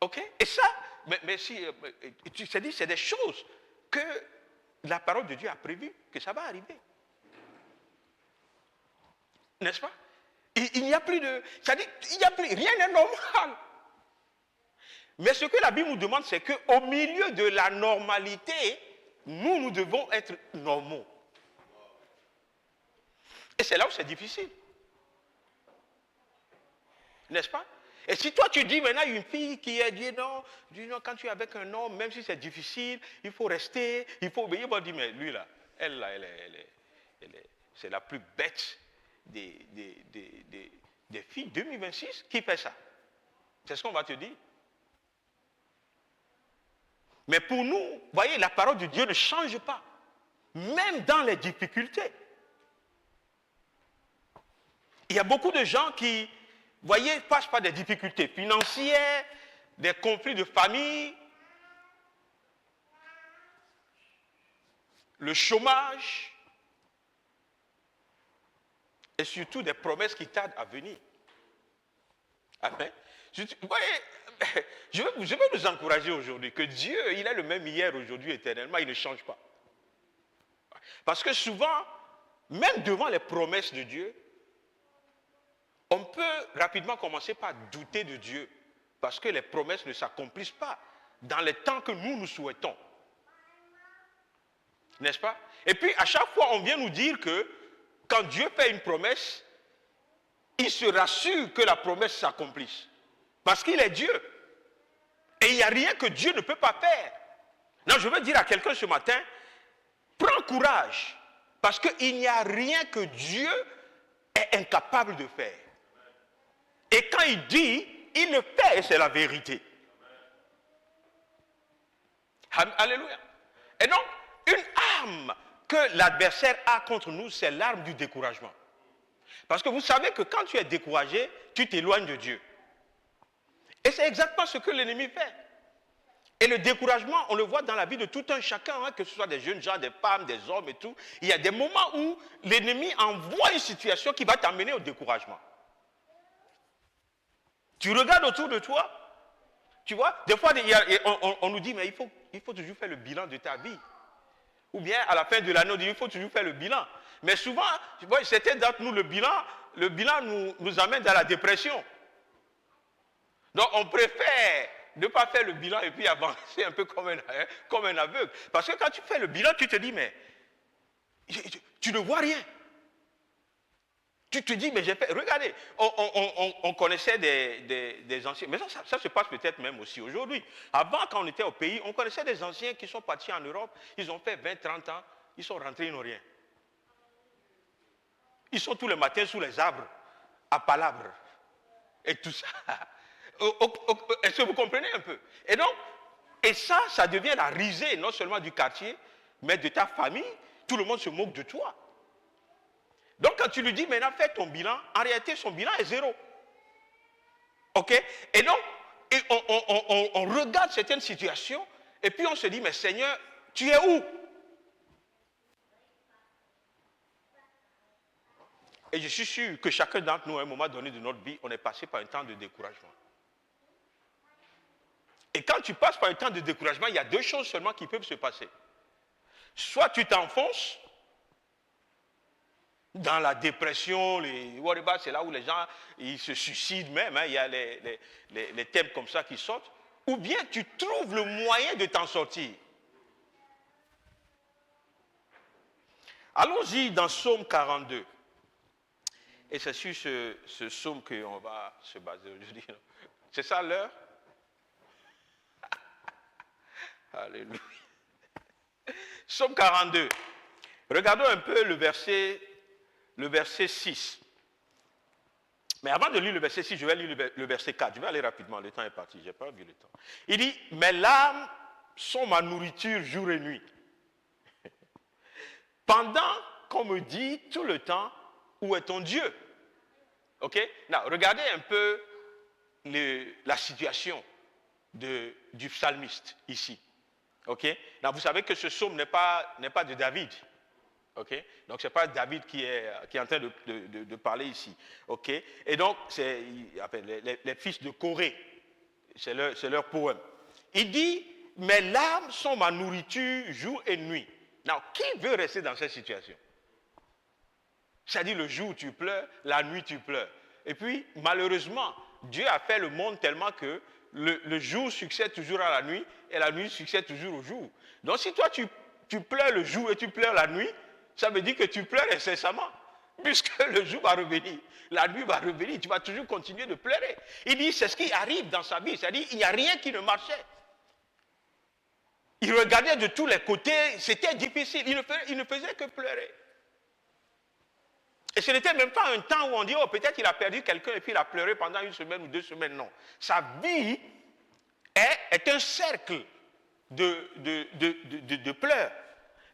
Ok? Et ça, mais si, tu sais, c'est des choses que la parole de Dieu a prévu que ça va arriver. N'est-ce pas? Il n'y a plus de, c'est-à-dire, rien n'est normal. Mais ce que la Bible nous demande, c'est qu'au milieu de la normalité, nous devons être normaux. Et c'est là où c'est difficile. N'est-ce pas? Et si toi tu dis maintenant une fille qui a dit non, quand tu es avec un homme, même si c'est difficile, il faut rester, il faut obéir, on dit mais lui là, c'est la plus bête des filles 2026 qui fait ça. C'est ce qu'on va te dire. Mais pour nous, voyez, la parole de Dieu ne change pas. Même dans les difficultés. Il y a beaucoup de gens qui, voyez, passent par des difficultés financières, des conflits de famille, le chômage, et surtout des promesses qui tardent à venir. Amen. Vous voyez, je veux nous encourager aujourd'hui que Dieu, il est le même hier, aujourd'hui, éternellement, il ne change pas. Parce que souvent, même devant les promesses de Dieu, on peut rapidement commencer par douter de Dieu parce que les promesses ne s'accomplissent pas dans les temps que nous souhaitons. N'est-ce pas? Et puis, à chaque fois, on vient nous dire que quand Dieu fait une promesse, il se rassure que la promesse s'accomplisse. Parce qu'il est Dieu. Et il n'y a rien que Dieu ne peut pas faire. Non, je veux dire à quelqu'un ce matin, prends courage. Parce qu'il n'y a rien que Dieu est incapable de faire. Et quand il dit, il le fait et c'est la vérité. Alléluia. Et donc, une arme que l'adversaire a contre nous, c'est l'arme du découragement. Parce que vous savez que quand tu es découragé, tu t'éloignes de Dieu. Et c'est exactement ce que l'ennemi fait. Et le découragement, on le voit dans la vie de tout un chacun, hein, que ce soit des jeunes gens, des femmes, des hommes et tout. Il y a des moments où l'ennemi envoie une situation qui va t'amener au découragement. Tu regardes autour de toi, tu vois, des fois on nous dit, mais il faut toujours faire le bilan de ta vie. Ou bien à la fin de l'année, on dit, il faut toujours faire le bilan. Mais souvent, tu vois, certains d'entre nous, le bilan nous amène dans la dépression. Donc on préfère ne pas faire le bilan et puis avancer un peu comme un aveugle. Parce que quand tu fais le bilan, tu te dis, mais tu ne vois rien. Tu te dis, mais j'ai fait... Regardez, on connaissait des anciens, mais ça se passe peut-être même aussi aujourd'hui. Avant, quand on était au pays, on connaissait des anciens qui sont partis en Europe, ils ont fait 20, 30 ans, ils sont rentrés, ils n'ont rien. Ils sont tous les matins sous les arbres, à palabres, et tout ça. Est-ce que vous comprenez un peu? Et donc, ça devient la risée, non seulement du quartier, mais de ta famille. Tout le monde se moque de toi. Donc, quand tu lui dis, maintenant, fais ton bilan, en réalité, son bilan est 0. OK? Et donc, on regarde certaines situations, et puis on se dit, mais Seigneur, tu es où? Et je suis sûr que chacun d'entre nous, à un moment donné de notre vie, on est passé par un temps de découragement. Et quand tu passes par un temps de découragement, il y a 2 choses seulement qui peuvent se passer. Soit tu t'enfonces dans la dépression, c'est là où les gens ils se suicident même, hein, il y a les thèmes comme ça qui sortent, ou bien tu trouves le moyen de t'en sortir. Allons-y dans Psaume 42. Et c'est sur ce psaume qu'on va se baser aujourd'hui. C'est ça l'heure? Alléluia. Psaume 42. Regardons un peu le verset 6. Mais avant de lire le verset 6, je vais lire le verset 4. Je vais aller rapidement, le temps est parti, je n'ai pas vu le temps. Il dit, mes larmes sont ma nourriture jour et nuit. Pendant qu'on me dit tout le temps, où est ton Dieu? Ok? Now, regardez un peu la situation du psalmiste ici. Ok? Now, vous savez que ce psaume n'est pas de David. Ok? Donc, ce n'est pas David qui est en train de parler ici. Ok? Et donc, c'est les fils de Corée. C'est leur poème. Il dit, mes larmes sont ma nourriture jour et nuit. Now, qui veut rester dans cette situation? C'est-à-dire le jour tu pleures, la nuit tu pleures. Et puis, malheureusement, Dieu a fait le monde tellement que le jour succède toujours à la nuit et la nuit succède toujours au jour. Donc, si toi tu pleures le jour et tu pleures la nuit, ça veut dire que tu pleures incessamment. Puisque le jour va revenir, la nuit va revenir, tu vas toujours continuer de pleurer. Il dit, c'est ce qui arrive dans sa vie. C'est-à-dire, il n'y a rien qui ne marchait. Il regardait de tous les côtés, c'était difficile. Il ne faisait que pleurer. Et ce n'était même pas un temps où on dit, oh, peut-être il a perdu quelqu'un et puis il a pleuré pendant 1 semaine ou 2 semaines. Non. Sa vie est un cercle de pleurs.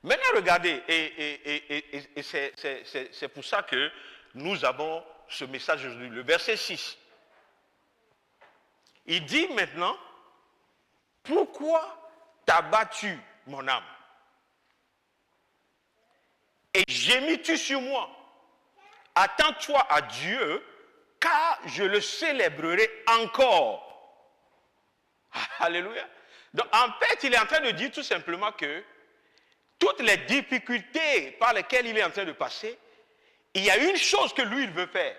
Maintenant, regardez, et c'est pour ça que nous avons ce message aujourd'hui, le verset 6. Il dit maintenant, pourquoi t'as battu mon âme? Et gémis-tu sur moi? Attends-toi à Dieu, car je le célébrerai encore. Alléluia. Donc, en fait, il est en train de dire tout simplement que toutes les difficultés par lesquelles il est en train de passer, il y a une chose que lui, il veut faire.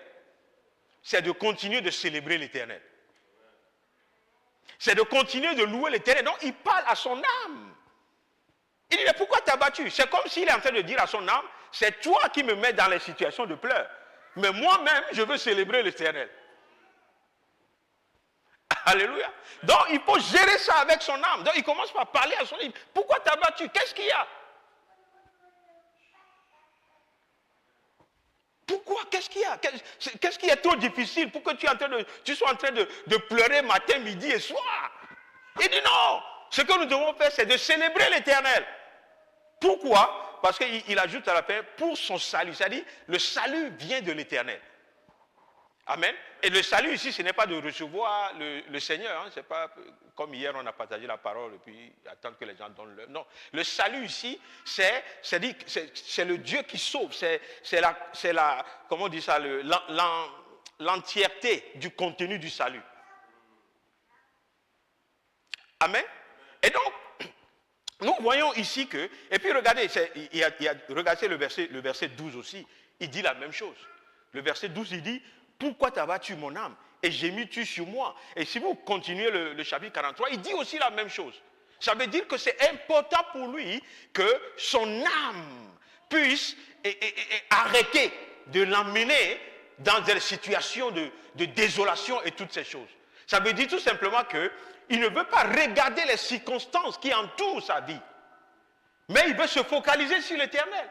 C'est de continuer de célébrer l'Éternel. C'est de continuer de louer l'Éternel. Donc, il parle à son âme. Il dit, mais pourquoi t'as battu? C'est comme s'il est en train de dire à son âme, c'est toi qui me mets dans les situations de pleurs. Mais moi-même, je veux célébrer l'Éternel. Alléluia. Donc, il faut gérer ça avec son âme. Donc, il commence par parler à son âme. Pourquoi t'as battu? Qu'est-ce qu'il y a? Pourquoi? Qu'est-ce qu'il y a? Qu'est-ce qui est trop difficile pour que tu sois en train de pleurer matin, midi et soir? Il dit non. Ce que nous devons faire, c'est de célébrer l'Éternel. Pourquoi? Parce qu'il ajoute à la fin, pour son salut. C'est-à-dire, le salut vient de l'Éternel. Amen. Et le salut ici, ce n'est pas de recevoir le Seigneur. Hein. C'est pas comme hier, on a partagé la parole et puis attendre que les gens donnent leur. Non. Le salut ici, c'est le Dieu qui sauve. C'est la, comment on dit ça, l'entièreté du contenu du salut. Amen. Et donc, nous voyons ici que, et puis regardez, regardez le verset 12 aussi, il dit la même chose. Le verset 12, il dit, pourquoi t'as battu mon âme et gémis-tu sur moi? Et si vous continuez le chapitre 43, il dit aussi la même chose. Ça veut dire que c'est important pour lui que son âme puisse arrêter de l'emmener dans des situations de désolation et toutes ces choses. Ça veut dire tout simplement qu'il ne veut pas regarder les circonstances qui entourent sa vie, mais il veut se focaliser sur l'Éternel.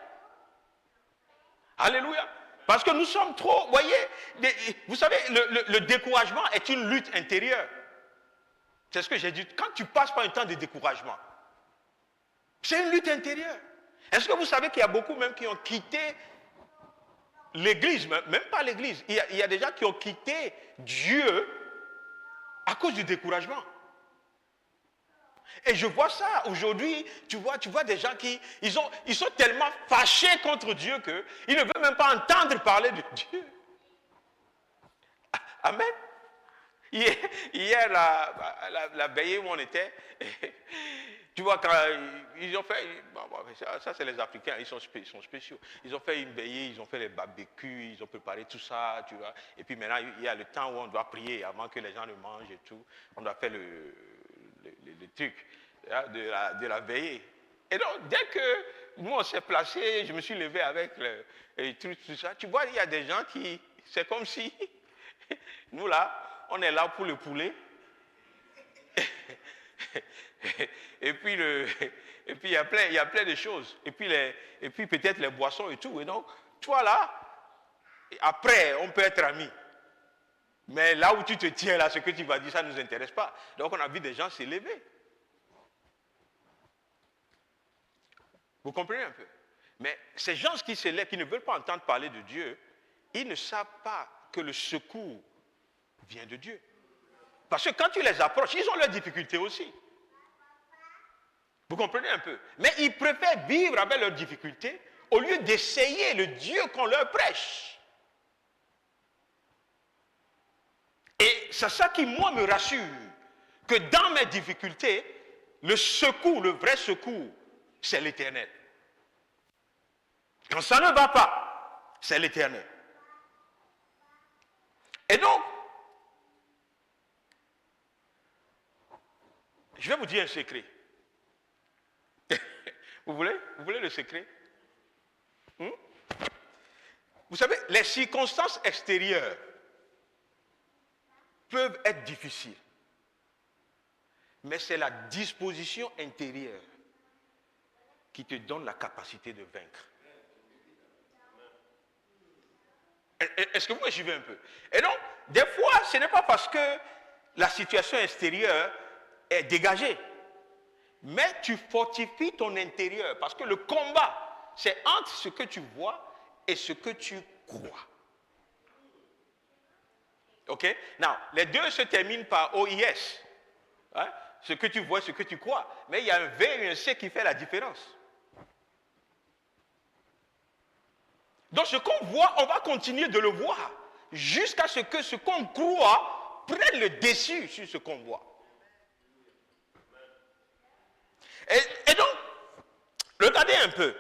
Alléluia. Parce que nous sommes trop, vous savez, le découragement est une lutte intérieure. C'est ce que j'ai dit. Quand tu passes par un temps de découragement, c'est une lutte intérieure. Est-ce que vous savez qu'il y a beaucoup même qui ont quitté l'église, même pas l'église. Il y a des gens qui ont quitté Dieu à cause du découragement. Et je vois ça aujourd'hui, tu vois des gens qui ils sont tellement fâchés contre Dieu qu'ils ne veulent même pas entendre parler de Dieu. Amen. Hier la veillée où on était, tu vois, quand ils ont fait, ça c'est les Africains, ils sont spéciaux. Ils ont fait une veillée, ils ont fait les barbecues, ils ont préparé tout ça, tu vois. Et puis maintenant, il y a le temps où on doit prier avant que les gens ne mangent et tout. On doit faire le truc de la veillée. Et donc, dès que nous on s'est placés, je me suis levé avec les trucs, tout ça. Tu vois, il y a des gens qui, c'est comme si, nous là, on est là pour le poulet. Et puis il y a plein de choses. Et puis peut-être les boissons et tout. Et donc, toi là, après, on peut être amis. Mais là où tu te tiens là, ce que tu vas dire, ça ne nous intéresse pas. Donc on a vu des gens s'élever. Vous comprenez un peu? Mais ces gens qui s'élèvent, qui ne veulent pas entendre parler de Dieu, ils ne savent pas que le secours vient de Dieu. Parce que quand tu les approches, ils ont leurs difficultés aussi. Vous comprenez un peu? Mais ils préfèrent vivre avec leurs difficultés au lieu d'essayer le Dieu qu'on leur prêche. Et c'est ça qui, moi, me rassure. Que dans mes difficultés, le secours, le vrai secours, c'est l'Éternel. Quand ça ne va pas, c'est l'Éternel. Et donc, je vais vous dire un secret. Vous voulez le secret? Vous savez, les circonstances extérieures peuvent être difficiles. Mais c'est la disposition intérieure qui te donne la capacité de vaincre. Est-ce que vous me suivez un peu? Et donc, des fois, ce n'est pas parce que la situation extérieure est dégagée, mais tu fortifies ton intérieur, parce que le combat, c'est entre ce que tu vois et ce que tu crois. Ok? Now, les deux se terminent par OIS. Hein? Ce que tu vois, ce que tu crois. Mais il y a un V et un C qui fait la différence. Donc ce qu'on voit, on va continuer de le voir jusqu'à ce que ce qu'on croit prenne le dessus sur ce qu'on voit. Et donc, Regardez un peu.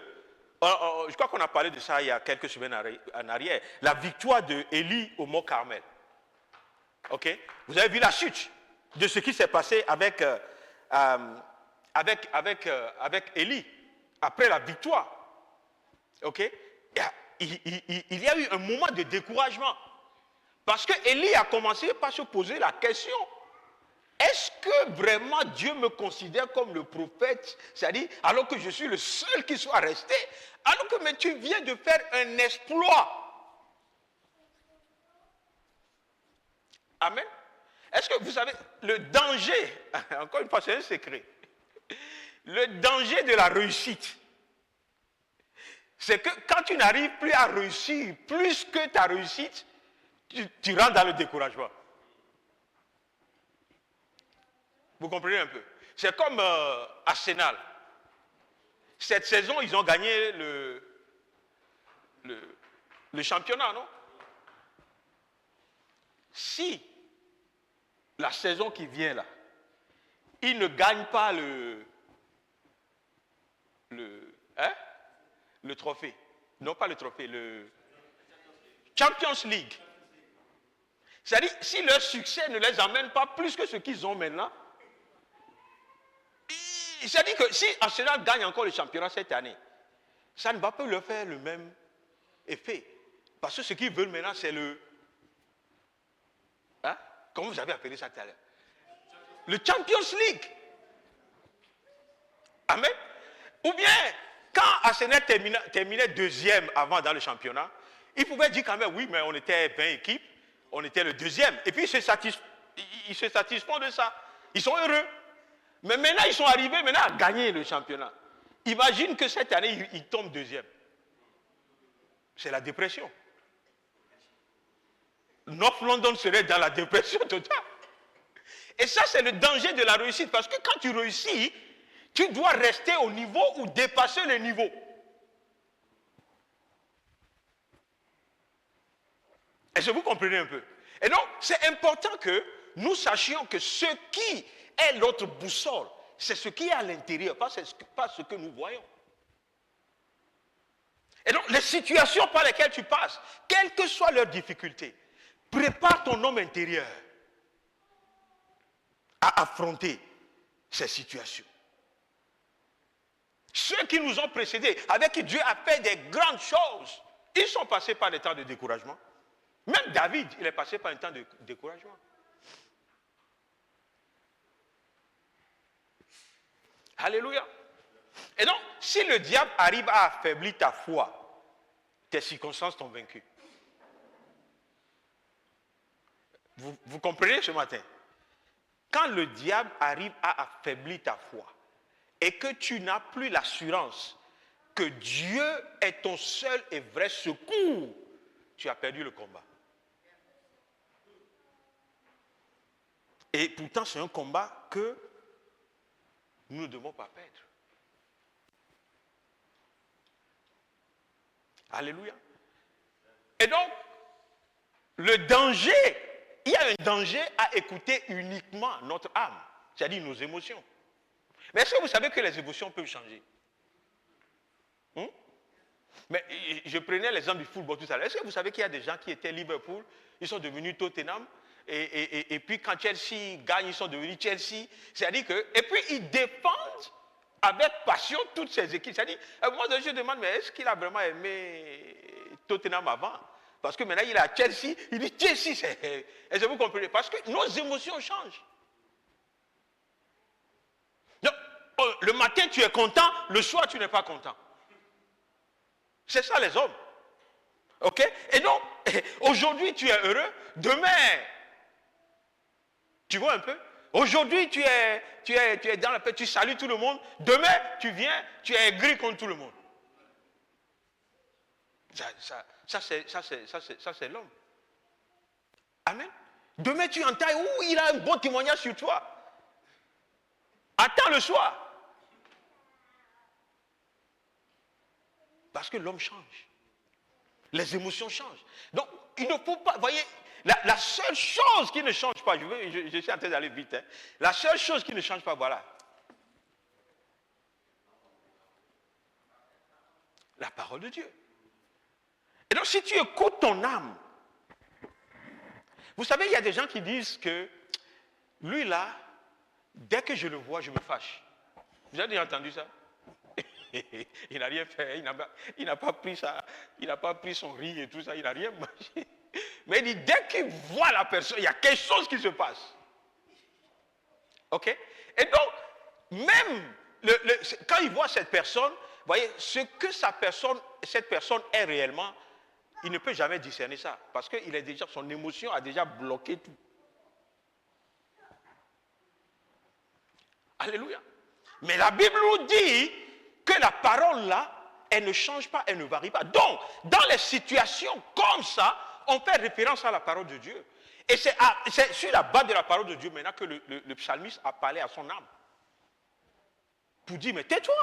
Je crois qu'on a parlé de ça il y a quelques semaines en arrière. La victoire de Élie au Mont Carmel. Ok? Vous avez vu la chute de ce qui s'est passé avec Élie après la victoire. Ok? Il y a eu un moment de découragement. Parce que Élie a commencé par se poser la question. Est-ce que vraiment Dieu me considère comme le prophète? C'est-à-dire, alors que je suis le seul qui soit resté, alors que mais tu viens de faire un exploit. Amen. Est-ce que vous savez, le danger, encore une fois, c'est un secret. Le danger de la réussite, c'est que quand tu n'arrives plus à réussir plus que ta réussite, tu rentres dans le découragement. Vous comprenez un peu? C'est comme Arsenal. Cette saison, ils ont gagné le championnat, non? Si la saison qui vient là, ils ne gagnent pas le trophée. Non, pas le trophée, le Champions League. C'est-à-dire, si leur succès ne les amène pas plus que ce qu'ils ont maintenant, c'est-à-dire que si Arsenal gagne encore le championnat cette année, ça ne va pas leur faire le même effet. Parce que ce qu'ils veulent maintenant, c'est le... Hein? Comment vous avez appelé ça tout à l'heure? Le Champions League. Amen. Ou bien, quand Arsenal terminait deuxième avant dans le championnat, ils pouvaient dire quand même, oui, mais on était 20 équipes, on était le deuxième. Et puis, ils se satisfont de ça. Ils sont heureux. Mais maintenant, ils sont arrivés à gagner le championnat. Imagine que cette année, ils tombent deuxième. C'est la dépression. North London serait dans la dépression totale. Et ça, c'est le danger de la réussite. Parce que quand tu réussis, tu dois rester au niveau ou dépasser le niveau. Est-ce que vous comprenez un peu? Et donc, c'est important que nous sachions que ce qui est notre boussole, c'est ce qui est à l'intérieur, pas ce que nous voyons. Et donc, les situations par lesquelles tu passes, quelles que soient leurs difficultés, prépare ton homme intérieur à affronter ces situations. Ceux qui nous ont précédés, avec qui Dieu a fait des grandes choses, ils sont passés par des temps de découragement. Même David, il est passé par un temps de découragement. Alléluia. Et donc, si le diable arrive à affaiblir ta foi, tes circonstances t'ont vaincu. Vous comprenez ce matin? Quand le diable arrive à affaiblir ta foi et que tu n'as plus l'assurance que Dieu est ton seul et vrai secours, tu as perdu le combat. Et pourtant, c'est un combat que nous ne devons pas perdre. Alléluia. Et donc, le danger, il y a un danger à écouter uniquement notre âme, c'est-à-dire nos émotions. Mais est-ce que vous savez que les émotions peuvent changer? Mais je prenais l'exemple du football tout à l'heure. Est-ce que vous savez qu'il y a des gens qui étaient Liverpool, ils sont devenus Tottenham, et puis quand Chelsea gagne, ils sont devenus Chelsea. C'est-à-dire que, et puis ils défendent avec passion toutes ces équipes. C'est-à-dire, moi je me demande, mais est-ce qu'il a vraiment aimé Tottenham avant? Parce que maintenant il est à Chelsea, il dit Chelsea, est-ce que vous comprenez? Parce que nos émotions changent. Donc, le matin tu es content, le soir tu n'es pas content. C'est ça les hommes. Ok? Et donc, aujourd'hui tu es heureux, demain, tu vois un peu? Aujourd'hui tu es dans la paix, tu salues tout le monde, demain tu viens, tu es aigri contre tout le monde. Ça c'est l'homme. Amen. Demain tu entends, il a un bon témoignage sur toi. Attends le soir. Parce que l'homme change. Les émotions changent. Donc, il ne faut pas, voyez, la seule chose qui ne change pas, je suis en train d'aller vite, hein, la seule chose qui ne change pas, voilà. la parole de Dieu. Et donc, si tu écoutes ton âme, vous savez, il y a des gens qui disent que lui là, dès que je le vois, je me fâche. Vous avez déjà entendu ça? Il n'a rien fait, il n'a pas pris ça, il n'a pas pris son riz et tout ça, il n'a rien mangé. Mais il dit, dès qu'il voit la personne, il y a quelque chose qui se passe. Ok? Et donc, même quand il voit cette personne, vous voyez, ce que cette personne est réellement, il ne peut jamais discerner ça. Parce que son émotion a déjà bloqué tout. Alléluia. Mais la Bible nous dit que la parole là, elle ne change pas, elle ne varie pas. Donc, dans les situations comme ça, on fait référence à la parole de Dieu. Et c'est sur la base de la parole de Dieu maintenant que le psalmiste a parlé à son âme. Pour dire, mais tais-toi.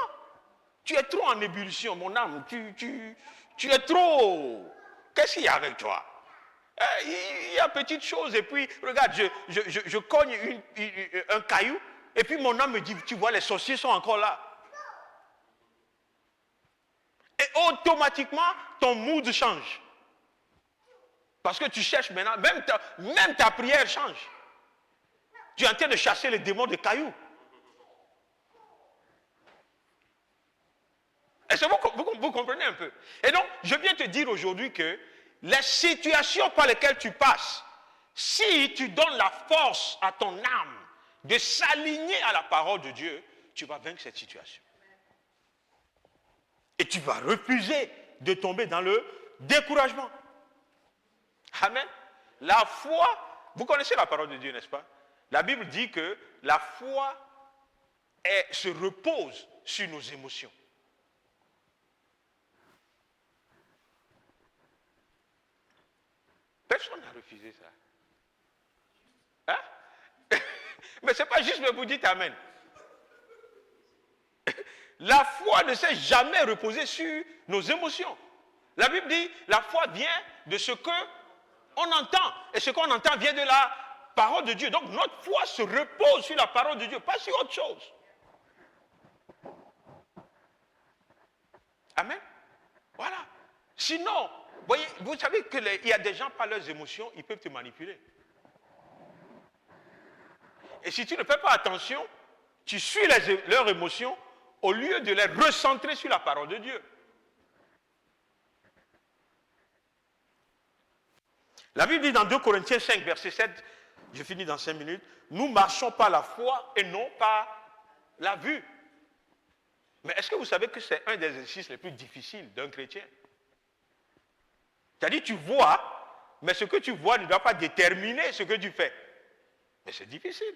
Tu es trop en ébullition, mon âme. Tu es trop. Qu'est-ce qu'il y a avec toi? Il y a petite chose et puis, regarde, je cogne un caillou et puis mon âme me dit, tu vois, les sorciers sont encore là. Et automatiquement, ton mood change. Parce que tu cherches maintenant, même ta prière change. Tu es en train de chasser les démons de cailloux. Est-ce que vous comprenez un peu? Et donc, je viens te dire aujourd'hui que les situations par lesquelles tu passes, si tu donnes la force à ton âme de s'aligner à la parole de Dieu, tu vas vaincre cette situation. Et tu vas refuser de tomber dans le découragement. Amen. La foi, vous connaissez la parole de Dieu, n'est-ce pas? La Bible dit que la foi se repose sur nos émotions. Personne n'a refusé ça. Hein? Mais ce n'est pas juste, mais vous dites Amen. La foi ne s'est jamais reposée sur nos émotions. La Bible dit, la foi vient de ce qu'on entend. Et ce qu'on entend vient de la parole de Dieu. Donc notre foi se repose sur la parole de Dieu, pas sur autre chose. Amen. Voilà. Sinon, vous savez qu'il y a des gens, par leurs émotions, ils peuvent te manipuler. Et si tu ne fais pas attention, tu suis leurs émotions au lieu de les recentrer sur la parole de Dieu. La Bible dit dans 2 Corinthiens 5, verset 7, je finis dans 5 minutes, nous marchons par la foi et non par la vue. Mais est-ce que vous savez que c'est un des exercices les plus difficiles d'un chrétien? C'est-à-dire, tu vois, mais ce que tu vois ne doit pas déterminer ce que tu fais. Mais c'est difficile.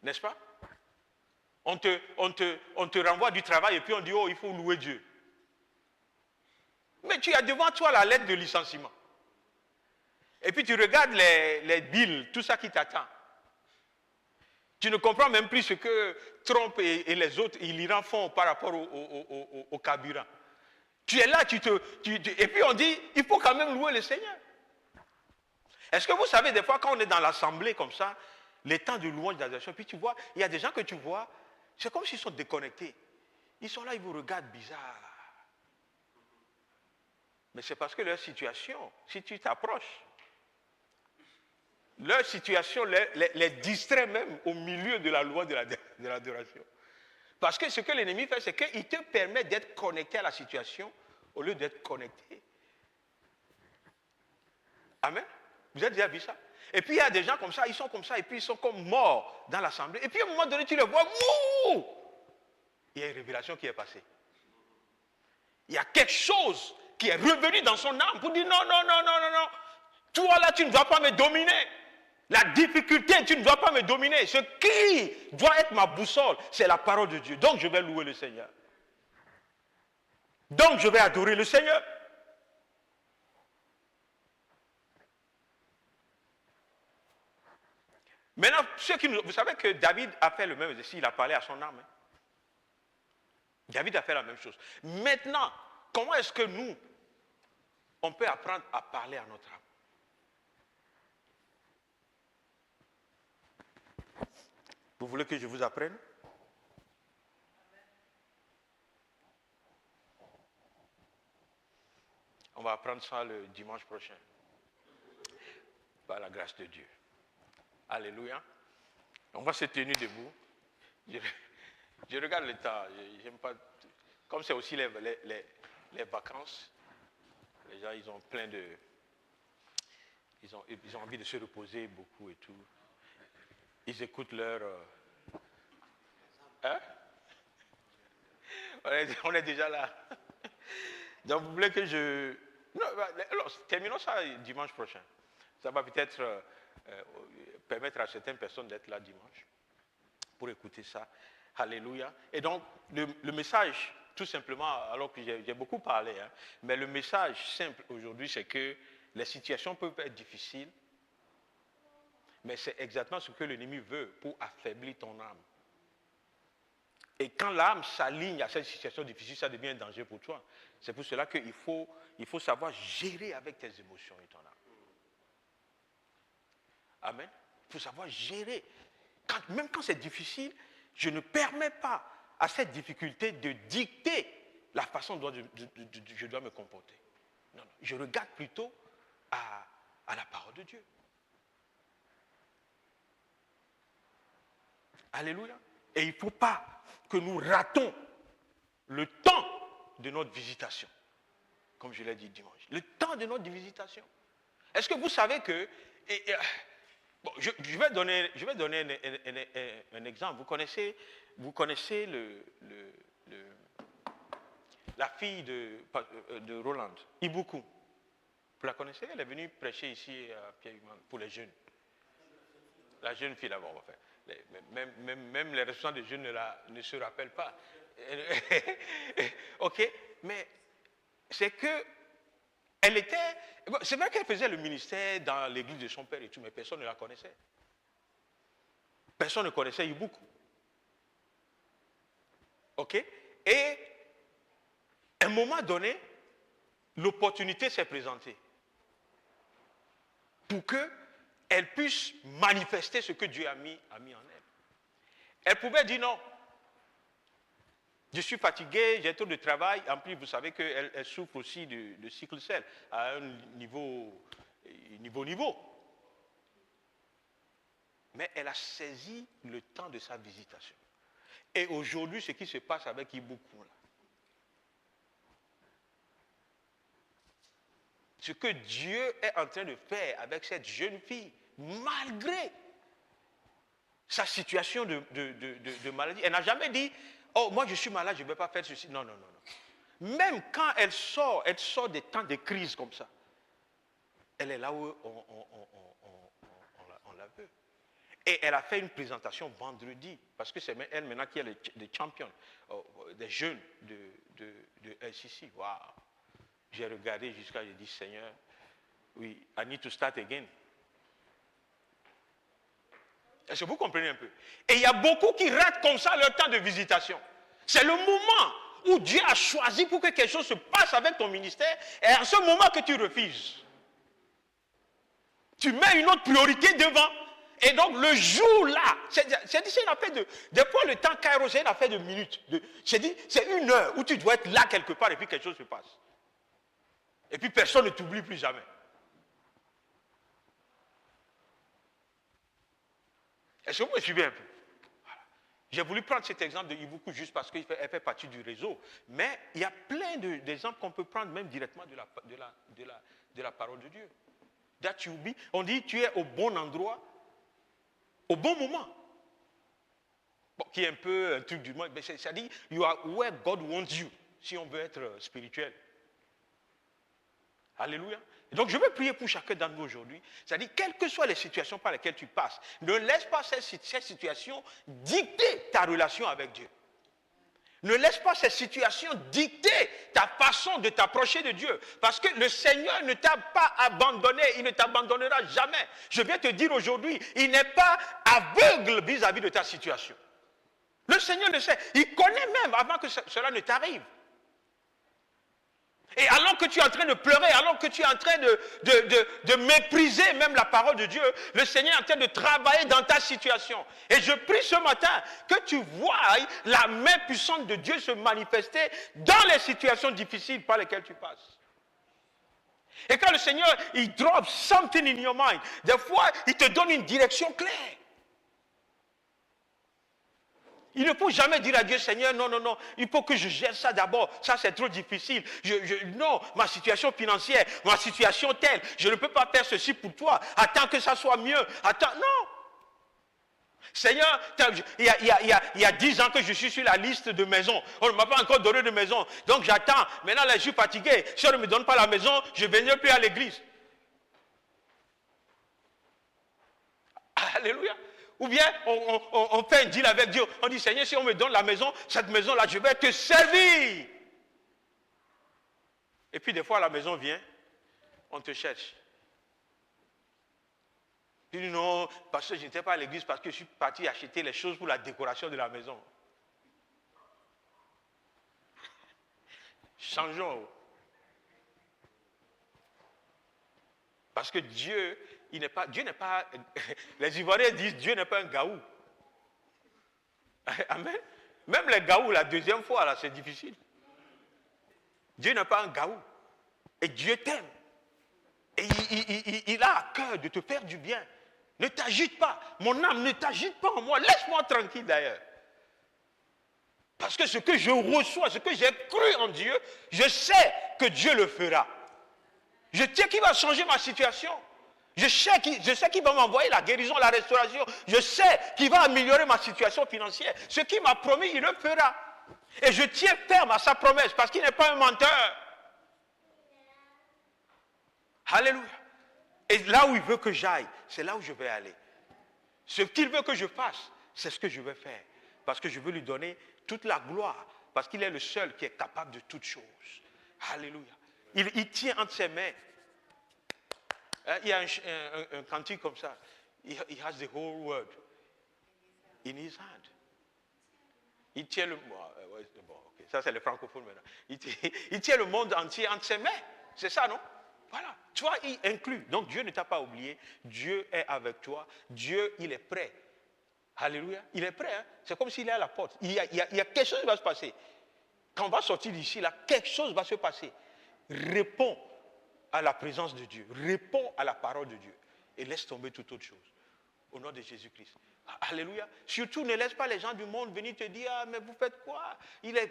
N'est-ce pas? On te renvoie du travail et puis on dit, oh, il faut louer Dieu. Mais tu as devant toi la lettre de licenciement. Et puis tu regardes les bills, tout ça qui t'attend. Tu ne comprends même plus ce que Trump et les autres, l'Iran font par rapport au carburant. Tu es là, et puis on dit, il faut quand même louer le Seigneur. Est-ce que vous savez, des fois, quand on est dans l'assemblée comme ça, les temps de louange, d'adoration, puis tu vois, il y a des gens que tu vois, c'est comme s'ils sont déconnectés. Ils sont là, ils vous regardent bizarre. Mais c'est parce que leur situation, si tu t'approches, leur situation les distrait même au milieu de la loi de l'adoration. Parce que ce que l'ennemi fait, c'est qu'il te permet d'être connecté à la situation au lieu d'être connecté. Amen. Vous avez déjà vu ça? Et puis il y a des gens comme ça, ils sont comme ça, et puis ils sont comme morts dans l'assemblée. Et puis à un moment donné, tu les vois, wouh! Il y a une révélation qui est passée. Il y a quelque chose qui est revenu dans son âme pour dire non, non, non, non, non, non. Toi là, tu ne dois pas me dominer. La difficulté, tu ne dois pas me dominer. Ce qui doit être ma boussole, c'est la parole de Dieu. Donc je vais louer le Seigneur. Donc je vais adorer le Seigneur. Maintenant, vous savez que David a fait le même exercice, il a parlé à son âme. Hein? David a fait la même chose. Maintenant, comment est-ce que nous, on peut apprendre à parler à notre âme? Vous voulez que je vous apprenne? On va apprendre ça le dimanche prochain. Par la grâce de Dieu. Alléluia. On va se tenir debout. Je regarde le temps. J'aime pas. Comme c'est aussi les vacances, les gens ils ont plein de. Ils ont envie de se reposer beaucoup et tout. Ils écoutent leur. Hein? On est déjà là. Donc vous voulez que je. Non, alors, terminons ça dimanche prochain. Ça va peut-être permettre à certaines personnes d'être là dimanche pour écouter ça. Alléluia. Et donc, le message, tout simplement, alors que j'ai beaucoup parlé, hein, mais le message simple aujourd'hui, c'est que les situations peuvent être difficiles, mais c'est exactement ce que l'ennemi veut pour affaiblir ton âme. Et quand l'âme s'aligne à cette situation difficile, ça devient un danger pour toi. C'est pour cela qu'il faut savoir gérer avec tes émotions et ton âme. Amen. Il faut savoir gérer. Même quand c'est difficile, je ne permets pas à cette difficulté de dicter la façon dont je dois me comporter. Non, je regarde plutôt à la parole de Dieu. Alléluia. Et il ne faut pas que nous ratons le temps de notre visitation. Comme je l'ai dit dimanche. Le temps de notre visitation. Est-ce que vous savez que... Bon, je vais donner un exemple. Vous connaissez la fille de Roland, Ibuku. Vous la connaissez? Elle est venue prêcher ici à Pierre-Humann pour les jeunes. La jeune fille d'abord, en fait. Même les responsables des jeunes ne se rappellent pas. Ok, mais c'est que elle était... C'est vrai qu'elle faisait le ministère dans l'église de son père et tout, mais personne ne la connaissait. Personne ne connaissait Ibuku. Ok? Et à un moment donné, l'opportunité s'est présentée pour qu'elle puisse manifester ce que Dieu a mis en elle. Elle pouvait dire non. Je suis fatigué, j'ai trop de travail. En plus, vous savez qu'elle souffre aussi de sickle cell à un niveau. Mais elle a saisi le temps de sa visitation. Et aujourd'hui, ce qui se passe avec Ibuku, là, ce que Dieu est en train de faire avec cette jeune fille, malgré sa situation de maladie, elle n'a jamais dit « Oh, moi je suis malade, je ne vais pas faire ceci. » Non, non, non, non. Même quand elle sort des temps de crise comme ça. Elle est là où on la veut. Et elle a fait une présentation vendredi, parce que c'est elle maintenant qui est les champions, des jeunes de LCC. Waouh! J'ai regardé jusqu'à, j'ai dit, Seigneur, oui, I need to start again. Est-ce que vous comprenez un peu? Et il y a beaucoup qui ratent comme ça leur temps de visitation. C'est le moment où Dieu a choisi pour que quelque chose se passe avec ton ministère, et à ce moment que tu refuses. Tu mets une autre priorité devant. Et donc le jour là, c'est une affaire de... Des fois le temps Kairos, c'est une affaire de minutes. C'est une heure où tu dois être là quelque part et puis quelque chose se passe. Et puis personne ne t'oublie plus jamais. Est-ce que vous me suivez un peu? Voilà. J'ai voulu prendre cet exemple de Ibuku juste parce qu'elle fait partie du réseau. Mais il y a plein d'exemples qu'on peut prendre même directement de la parole de Dieu. That you be, on dit tu es au bon endroit, au bon moment. Bon, qui est un peu un truc du monde, mais c'est-à-dire you are where God wants you, si on veut être spirituel. Alléluia. Et donc je veux prier pour chacun d'entre nous aujourd'hui. C'est-à-dire, quelles que soient les situations par lesquelles tu passes, ne laisse pas cette situation dicter ta relation avec Dieu. Ne laisse pas cette situation dicter ta façon de t'approcher de Dieu. Parce que le Seigneur ne t'a pas abandonné, il ne t'abandonnera jamais. Je viens te dire aujourd'hui, il n'est pas aveugle vis-à-vis de ta situation. Le Seigneur le sait. Il connaît même avant que cela ne t'arrive. Et alors que tu es en train de pleurer, alors que tu es en train de mépriser même la parole de Dieu, le Seigneur est en train de travailler dans ta situation. Et je prie ce matin que tu voies la main puissante de Dieu se manifester dans les situations difficiles par lesquelles tu passes. Et quand le Seigneur, il drop something in your mind, des fois, il te donne une direction claire. Il ne faut jamais dire à Dieu, Seigneur, non, il faut que je gère ça d'abord. Ça, c'est trop difficile. Non, ma situation financière, ma situation telle, je ne peux pas faire ceci pour toi. Attends que ça soit mieux. Attends, non. Seigneur, il y a 10 ans que je suis sur la liste de maisons. On ne m'a pas encore donné de maison. Donc j'attends. Maintenant, là, je suis fatigué. Si on ne me donne pas la maison, je ne viendrai plus à l'église. Alléluia. Ou bien, on fait un deal avec Dieu. On dit, Seigneur, si on me donne la maison, cette maison-là, je vais te servir. Et puis, des fois, la maison vient, on te cherche. Tu dis, non, parce que je n'étais pas à l'église, parce que je suis parti acheter les choses pour la décoration de la maison. Changeons. Parce que Dieu n'est pas, les Ivoiriens disent Dieu n'est pas un gaou. Amen. Même les gaous, la deuxième fois, là, c'est difficile. Dieu n'est pas un gaou. Et Dieu t'aime. Et il a à cœur de te faire du bien. Ne t'agite pas. Mon âme, ne t'agite pas en moi. Laisse-moi tranquille d'ailleurs. Parce que ce que je reçois, ce que j'ai cru en Dieu, je sais que Dieu le fera. Je sais qu'il va changer ma situation. Je sais qu'il va m'envoyer la guérison, la restauration. Je sais qu'il va améliorer ma situation financière. Ce qu'il m'a promis, il le fera. Et je tiens ferme à sa promesse parce qu'il n'est pas un menteur. Alléluia. Et là où il veut que j'aille, c'est là où je vais aller. Ce qu'il veut que je fasse, c'est ce que je vais faire. Parce que je veux lui donner toute la gloire. Parce qu'il est le seul qui est capable de toutes choses. Alléluia. Il tient entre ses mains. Il y a un cantique comme ça. He has the whole world in his hand. Il tient le... Bon, okay. Ça, c'est le francophone maintenant. Il tient le monde entier entre ses mains. C'est ça, non? Voilà. Tu vois, il inclut. Donc, Dieu ne t'a pas oublié. Dieu est avec toi. Dieu, il est prêt. Alléluia. Il est prêt. Hein? C'est comme s'il est à la porte. Il y a quelque chose qui va se passer. Quand on va sortir d'ici, là, quelque chose va se passer. Réponds à la présence de Dieu. Réponds à la parole de Dieu. Et laisse tomber toute autre chose. Au nom de Jésus-Christ. Alléluia. Surtout, ne laisse pas les gens du monde venir te dire, ah, mais vous faites quoi?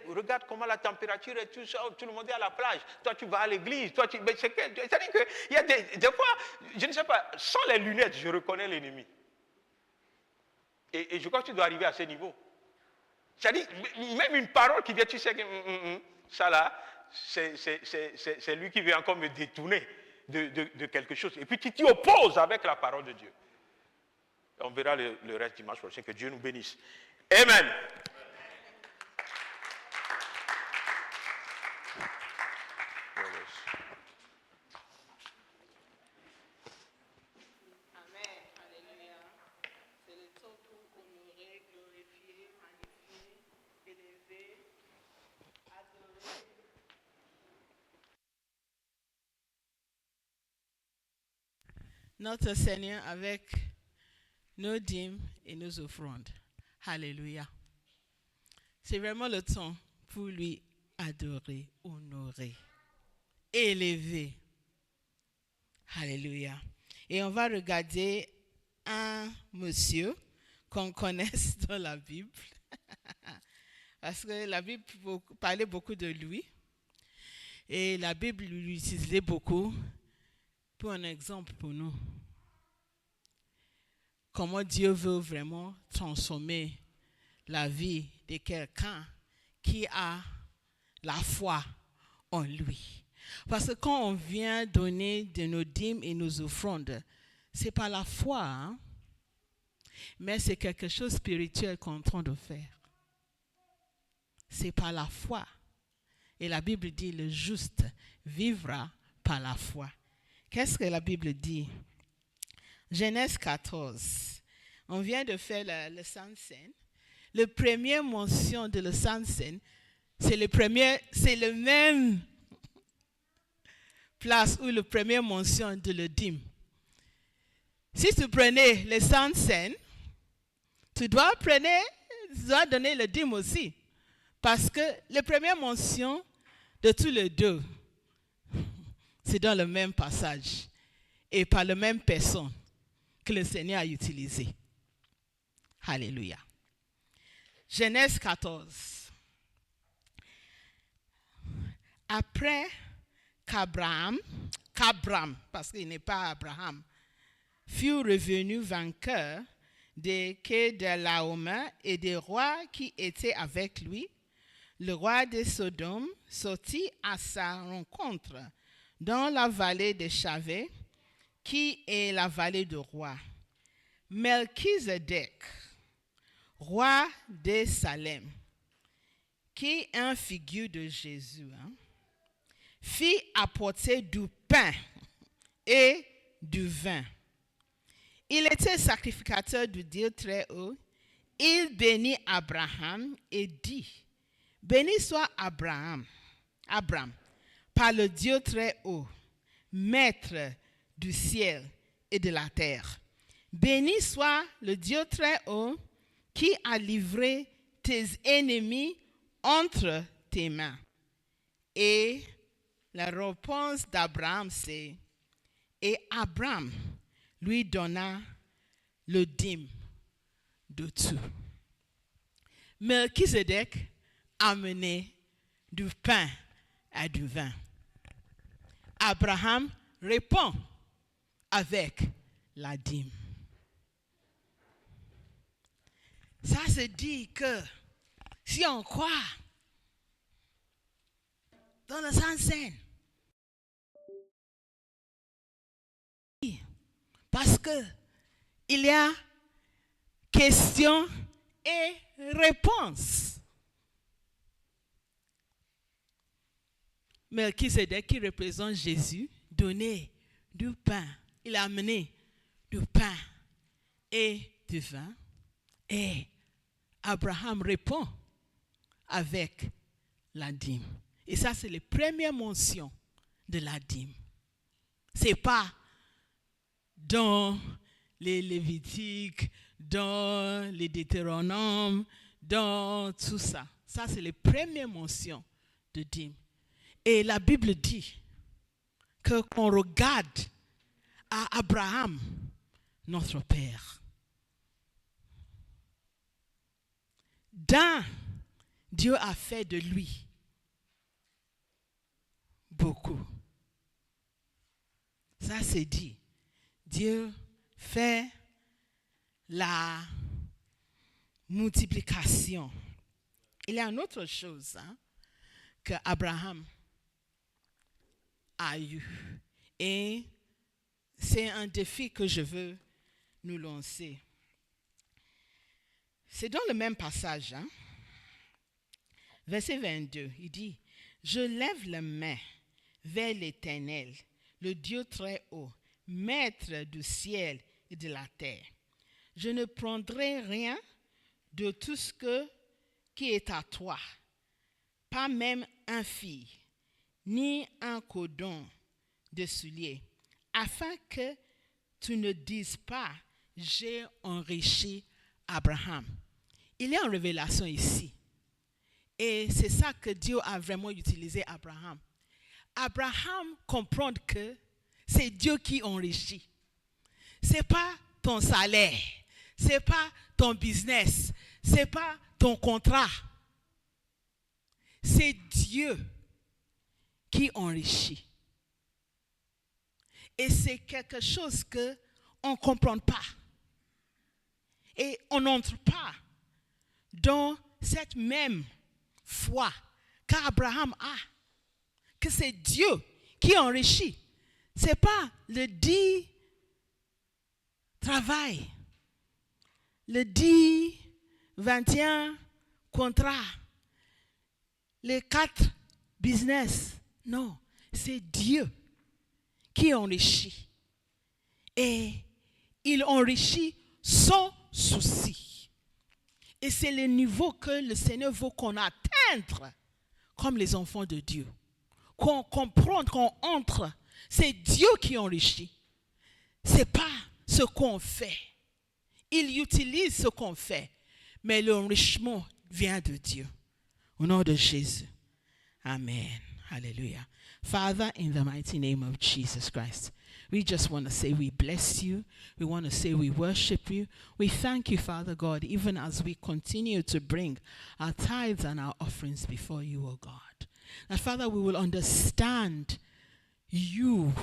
Regarde comment la température est, tout ça, tout le monde est à la plage. Toi, tu vas à l'église. C'est-à-dire qu'il y a des fois, je ne sais pas, sans les lunettes, je reconnais l'ennemi. Et je crois que tu dois arriver à ce niveau. C'est-à-dire, même une parole qui vient, tu sais que ça là, c'est lui qui veut encore me détourner de quelque chose. Et puis tu t'y opposes avec la parole de Dieu. On verra le reste dimanche prochain. Que Dieu nous bénisse. Amen. Amen. Alléluia. C'est le temps pour honorer, glorifier, magnifier, élever, adorer. Notre Seigneur avec nos dîmes et nos offrandes. Alléluia. C'est vraiment le temps pour lui adorer, honorer, élever. Alléluia. Et on va regarder un monsieur qu'on connaisse dans la Bible. Parce que la Bible parlait beaucoup de lui. Et la Bible l'utilisait beaucoup pour un exemple pour nous. Comment Dieu veut vraiment transformer la vie de quelqu'un qui a la foi en lui. Parce que quand on vient donner de nos dîmes et nos offrandes, c'est pas la foi, hein? Mais c'est quelque chose de spirituel qu'on est en train de faire. C'est pas la foi. Et la Bible dit, le juste vivra par la foi. Qu'est-ce que la Bible dit? Genèse 14. On vient de faire le Sainte Seine. La première mention de le Sainte Seine, c'est le même place où le premier mention de le dîme. Si tu prenais les 100 cents, tu dois donner le dîme aussi. Parce que la première mention de tous les deux, c'est dans le même passage et par la même personne que le Seigneur a utilisé. Alléluia. Genèse 14. Après qu'Abraham, parce qu'il n'est pas Abraham, fut revenu vainqueur des Kedorlaomer et des rois qui étaient avec lui, le roi de Sodome sortit à sa rencontre dans la vallée de Chavé, qui est la vallée du roi. Melchizedek, roi de Salem, qui est un figure de Jésus, fit apporter du pain et du vin. Il était sacrificateur du Dieu très haut. Il bénit Abraham et dit, béni soit Abraham, par le Dieu très haut, maître du ciel et de la terre. Béni soit le Dieu très haut qui a livré tes ennemis entre tes mains. Et la réponse d'Abraham, c'est, et Abraham lui donna le dîme de tout. Melchizedek amenait du pain et du vin. Abraham répond avec la dîme. Ça se dit que si on croit dans le Saint Seine, parce que il y a question et réponse. Melchizedek, qui représente Jésus, donnait du pain. Il a amené du pain et du vin. Et Abraham répond avec la dîme. Et ça, c'est la première mention de la dîme. Ce n'est pas dans les Lévitiques, dans les Deutéronomes, dans tout ça. Ça, c'est la première mention de dîme. Et la Bible dit que qu'on regarde à Abraham, notre père. Dieu a fait de lui beaucoup. Ça c'est dit. Dieu fait la multiplication. Il y a une autre chose que Abraham a eu. Et c'est un défi que je veux nous lancer. C'est dans le même passage, verset 22, il dit, « Je lève la main vers l'Éternel, le Dieu très haut, maître du ciel et de la terre. Je ne prendrai rien de tout ce qui est à toi, pas même un fil, ni un cordon de soulier, afin que tu ne dises pas, j'ai enrichi Abraham. » Il y a une révélation ici. Et c'est ça que Dieu a vraiment utilisé Abraham. Abraham comprend que c'est Dieu qui enrichit. Ce n'est pas ton salaire, ce n'est pas ton business, ce n'est pas ton contrat. C'est Dieu qui enrichit. Et c'est quelque chose qu'on ne comprend pas. Et on n'entre pas dans cette même foi qu'Abraham a, que c'est Dieu qui enrichit. Ce n'est pas le dit travail, le dit 21 contrat, les 4 business. Non, c'est Dieu qui enrichit. Et il enrichit sans souci. Et c'est le niveau que le Seigneur veut qu'on atteigne comme les enfants de Dieu. Qu'on comprenne, qu'on entre C'est Dieu qui enrichit. Ce n'est pas ce qu'on fait. Il utilise ce qu'on fait, mais l'enrichissement vient de Dieu. Au nom de Jésus. Amen. Hallelujah. Father, in the mighty name of Jesus Christ, we just want to say we bless you. We want to say we worship you. We thank you, Father God, even as we continue to bring our tithes and our offerings before you, O God. That, Father, we will understand you,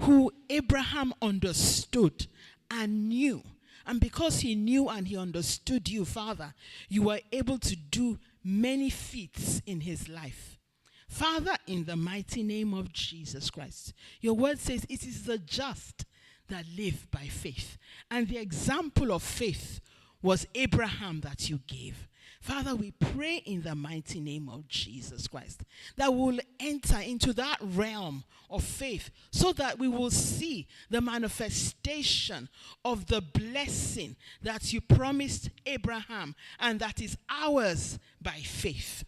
who Abraham understood and knew. And because he knew and he understood you, Father, you were able to do many feats in his life. Father, in the mighty name of Jesus Christ, your word says it is the just that live by faith. And the example of faith was Abraham that you gave. Father, we pray in the mighty name of Jesus Christ that we will enter into that realm of faith so that we will see the manifestation of the blessing that you promised Abraham and that is ours by faith.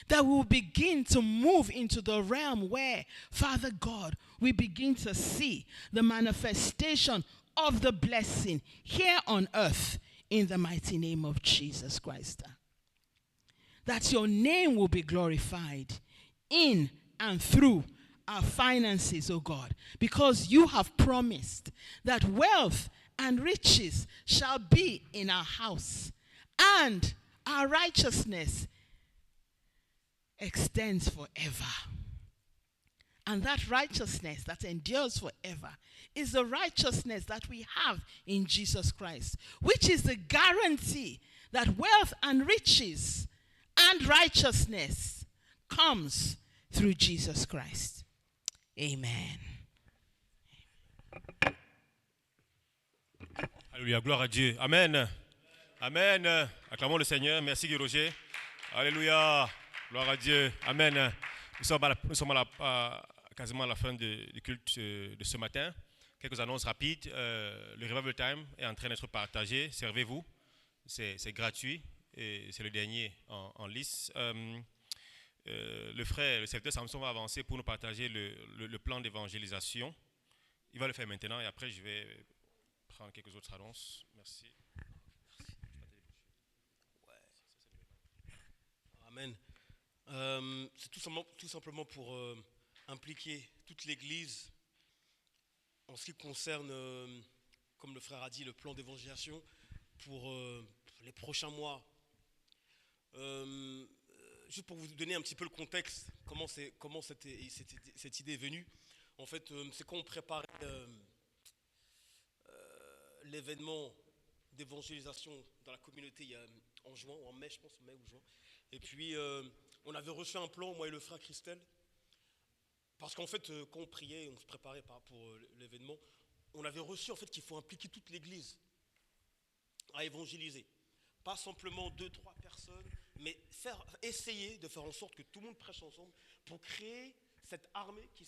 That we will begin to move into the realm where, Father God, we begin to see the manifestation of the blessing here on earth in the mighty name of Jesus Christ. That your name will be glorified in and through our finances, O God, because you have promised that wealth and riches shall be in our house, and our righteousness extends forever. And that righteousness that endures forever is the righteousness that we have in Jesus Christ, which is the guarantee that wealth and riches and righteousness comes through Jesus Christ. Amen. Alléluia, gloire à Dieu. Amen. Amen. Acclamons le Seigneur. Merci Guy Roger. Alléluia, gloire à Dieu. Amen. Nous sommes quasiment à la fin du culte de ce matin. Quelques annonces rapides. Le Revival Time est en train d'être partagé. Servez-vous. C'est gratuit et c'est le dernier en liste. Le serviteur Samson va avancer pour nous partager le plan d'évangélisation. Il va le faire maintenant et après je vais prendre quelques autres annonces. Merci. Amen. C'est tout simplement pour impliquer toute l'Église en ce qui concerne, comme le frère a dit, le plan d'évangélisation pour les prochains mois. Juste pour vous donner un petit peu le contexte, comment cette idée est venue. En fait, c'est quand on préparait l'événement d'évangélisation dans la communauté en juin, ou en mai, je pense, mai ou juin. Et puis, on avait reçu un plan, moi et le frère Christelle, parce qu'en fait, quand on priait, on se préparait pour l'événement, on avait reçu en fait qu'il faut impliquer toute l'Église à évangéliser. Pas simplement 2-3 personnes, mais essayer de faire en sorte que tout le monde prêche ensemble pour créer cette armée qui